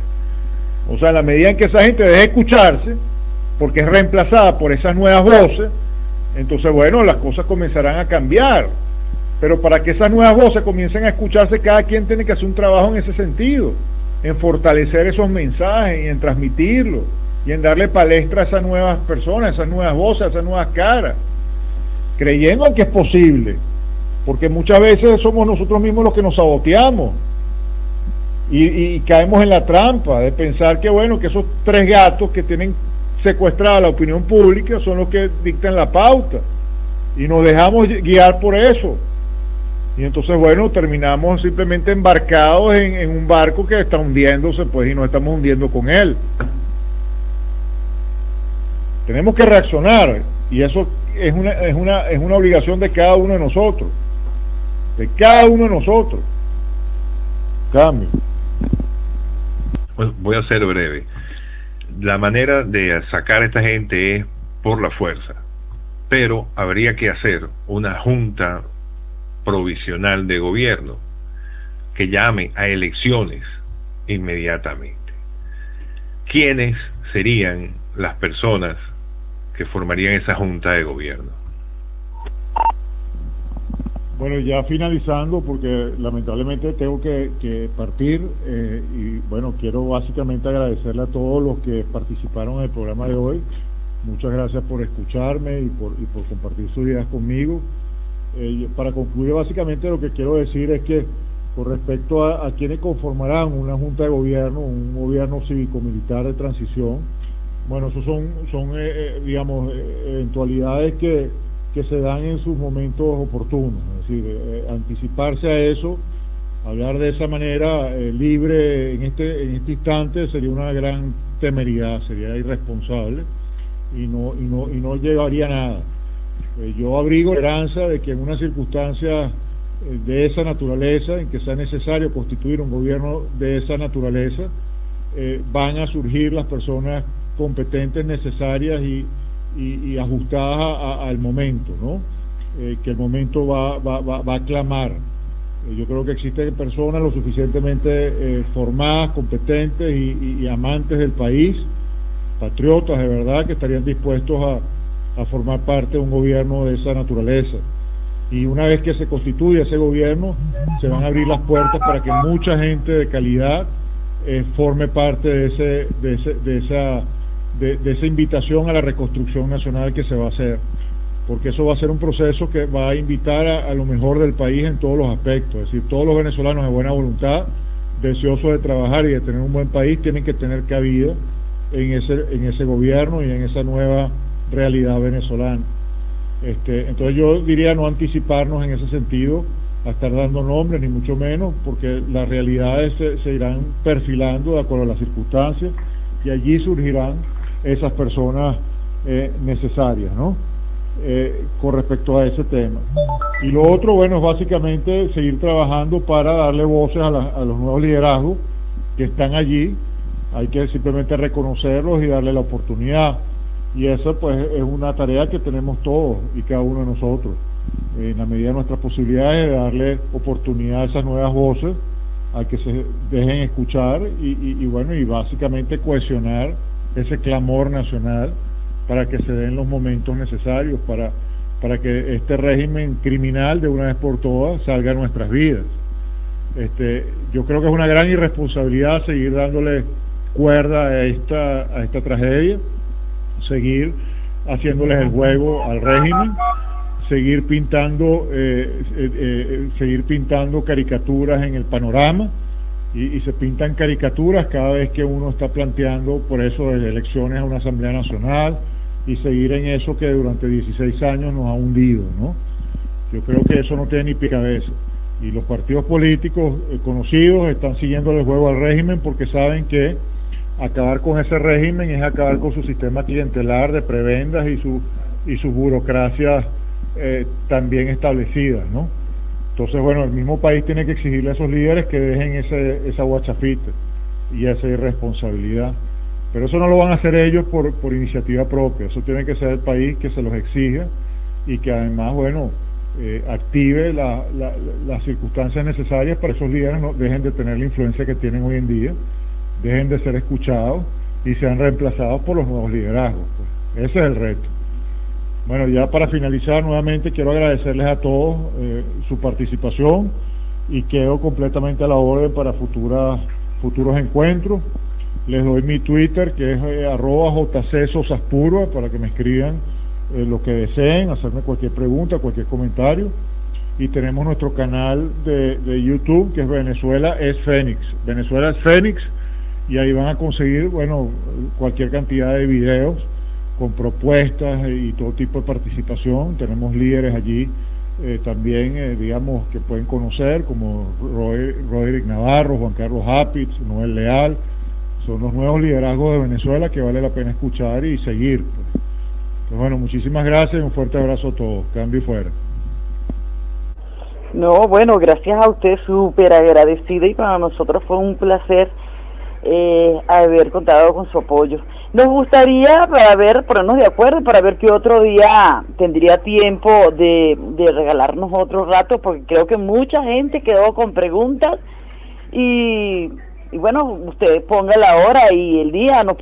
[SPEAKER 2] O sea, en la medida en que esa gente deje de escucharse, porque es reemplazada por esas nuevas voces, entonces, bueno, las cosas comenzarán a cambiar. Pero para que esas nuevas voces comiencen a escucharse, cada quien tiene que hacer un trabajo en ese sentido, en fortalecer esos mensajes y en transmitirlos y en darle palestra a esas nuevas personas, a esas nuevas voces, a esas nuevas caras, creyendo en que es posible, porque muchas veces somos nosotros mismos los que nos saboteamos y caemos en la trampa de pensar que, bueno, que esos tres gatos que tienen secuestrada la opinión pública son los que dictan la pauta y nos dejamos guiar por eso. Y entonces, bueno, terminamos simplemente embarcados en un barco que está hundiéndose, pues, y nos estamos hundiendo con él. Tenemos que reaccionar, y eso es una obligación de cada uno de nosotros, Cambio.
[SPEAKER 8] Bueno, voy a ser breve. La manera de sacar a esta gente es por la fuerza, pero habría que hacer una junta provisional de gobierno que llame a elecciones inmediatamente. ¿Quiénes serían las personas que formarían esa junta de gobierno?
[SPEAKER 2] Bueno, ya finalizando, porque lamentablemente tengo que partir, y bueno, quiero básicamente agradecerle a todos los que participaron en el programa de hoy. Muchas gracias por escucharme y por compartir sus ideas conmigo. Para concluir, básicamente lo que quiero decir es que con respecto a quienes conformarán una junta de gobierno, un gobierno cívico-militar de transición, bueno, esos son digamos, eventualidades que se dan en sus momentos oportunos, es decir, anticiparse a eso, hablar de esa manera libre en este instante sería una gran temeridad, sería irresponsable y no llevaría a nada. Yo abrigo esperanza de que en una circunstancia de esa naturaleza, en que sea necesario constituir un gobierno de esa naturaleza, van a surgir las personas competentes, necesarias y ajustadas al momento, ¿no? Que el momento va a clamar. Yo creo que existen personas lo suficientemente formadas, competentes y amantes del país, patriotas de verdad, que estarían dispuestos a formar parte de un gobierno de esa naturaleza. Y una vez que se constituya ese gobierno, se van a abrir las puertas para que mucha gente de calidad forme parte de esa invitación a la reconstrucción nacional que se va a hacer, porque eso va a ser un proceso que va a invitar a lo mejor del país en todos los aspectos. Es decir, todos los venezolanos de buena voluntad, deseosos de trabajar y de tener un buen país, tienen que tener cabida en ese gobierno y en esa nueva realidad venezolana. Entonces yo diría no anticiparnos en ese sentido a estar dando nombres, ni mucho menos, porque las realidades se irán perfilando de acuerdo a las circunstancias y allí surgirán esas personas necesarias, ¿no? Con respecto a ese tema. Y lo otro, bueno, es básicamente seguir trabajando para darle voces a los nuevos liderazgos que están allí. Hay que simplemente reconocerlos y darle la oportunidad. Y eso pues es una tarea que tenemos todos y cada uno de nosotros, en la medida de nuestras posibilidades, de darle oportunidad a esas nuevas voces, a que se dejen escuchar y bueno, y básicamente cohesionar ese clamor nacional para que se den los momentos necesarios para que este régimen criminal de una vez por todas salga a nuestras vidas. Yo creo que es una gran irresponsabilidad seguir dándole cuerda a esta tragedia, seguir haciéndoles el juego al régimen, seguir pintando caricaturas en el panorama, y se pintan caricaturas cada vez que uno está planteando por eso de elecciones a una Asamblea Nacional, y seguir en eso que durante 16 años nos ha hundido, ¿no? Yo creo que eso no tiene ni pie ni cabeza, y los partidos políticos conocidos están siguiendo el juego al régimen porque saben que acabar con ese régimen es acabar con su sistema clientelar de prebendas y sus burocracias también establecidas, ¿no? Entonces, bueno, el mismo país tiene que exigirle a esos líderes que dejen esa guachafita y esa irresponsabilidad. Pero eso no lo van a hacer ellos por iniciativa propia, eso tiene que ser el país que se los exija y que además, bueno, active las circunstancias necesarias para que esos líderes no dejen de tener la influencia que tienen hoy en día, dejen de ser escuchados y sean reemplazados por los nuevos liderazgos. Pues. Ese es el reto. Bueno, ya para finalizar, nuevamente quiero agradecerles a todos su participación y quedo completamente a la orden para futuros encuentros. Les doy mi Twitter, que es @jcsosaspurba, para que me escriban lo que deseen, hacerme cualquier pregunta, cualquier comentario. Y tenemos nuestro canal de YouTube, que es Venezuela es Fénix. Venezuela es Fénix, y ahí van a conseguir, bueno, cualquier cantidad de videos con propuestas y todo tipo de participación. Tenemos líderes allí también, digamos, que pueden conocer, como Roderick Navarro, Juan Carlos Apitz, Noel Leal. Son los nuevos liderazgos de Venezuela que vale la pena escuchar y seguir. Pues bueno, muchísimas gracias y un fuerte abrazo a todos. Cambio y fuera.
[SPEAKER 3] No, bueno, gracias a usted, súper agradecida, y para nosotros fue un placer haber contado con su apoyo. Nos gustaría ponernos de acuerdo para ver qué otro día tendría tiempo de regalarnos otro rato, porque creo que mucha gente quedó con preguntas y bueno, usted ponga la hora y el día, nos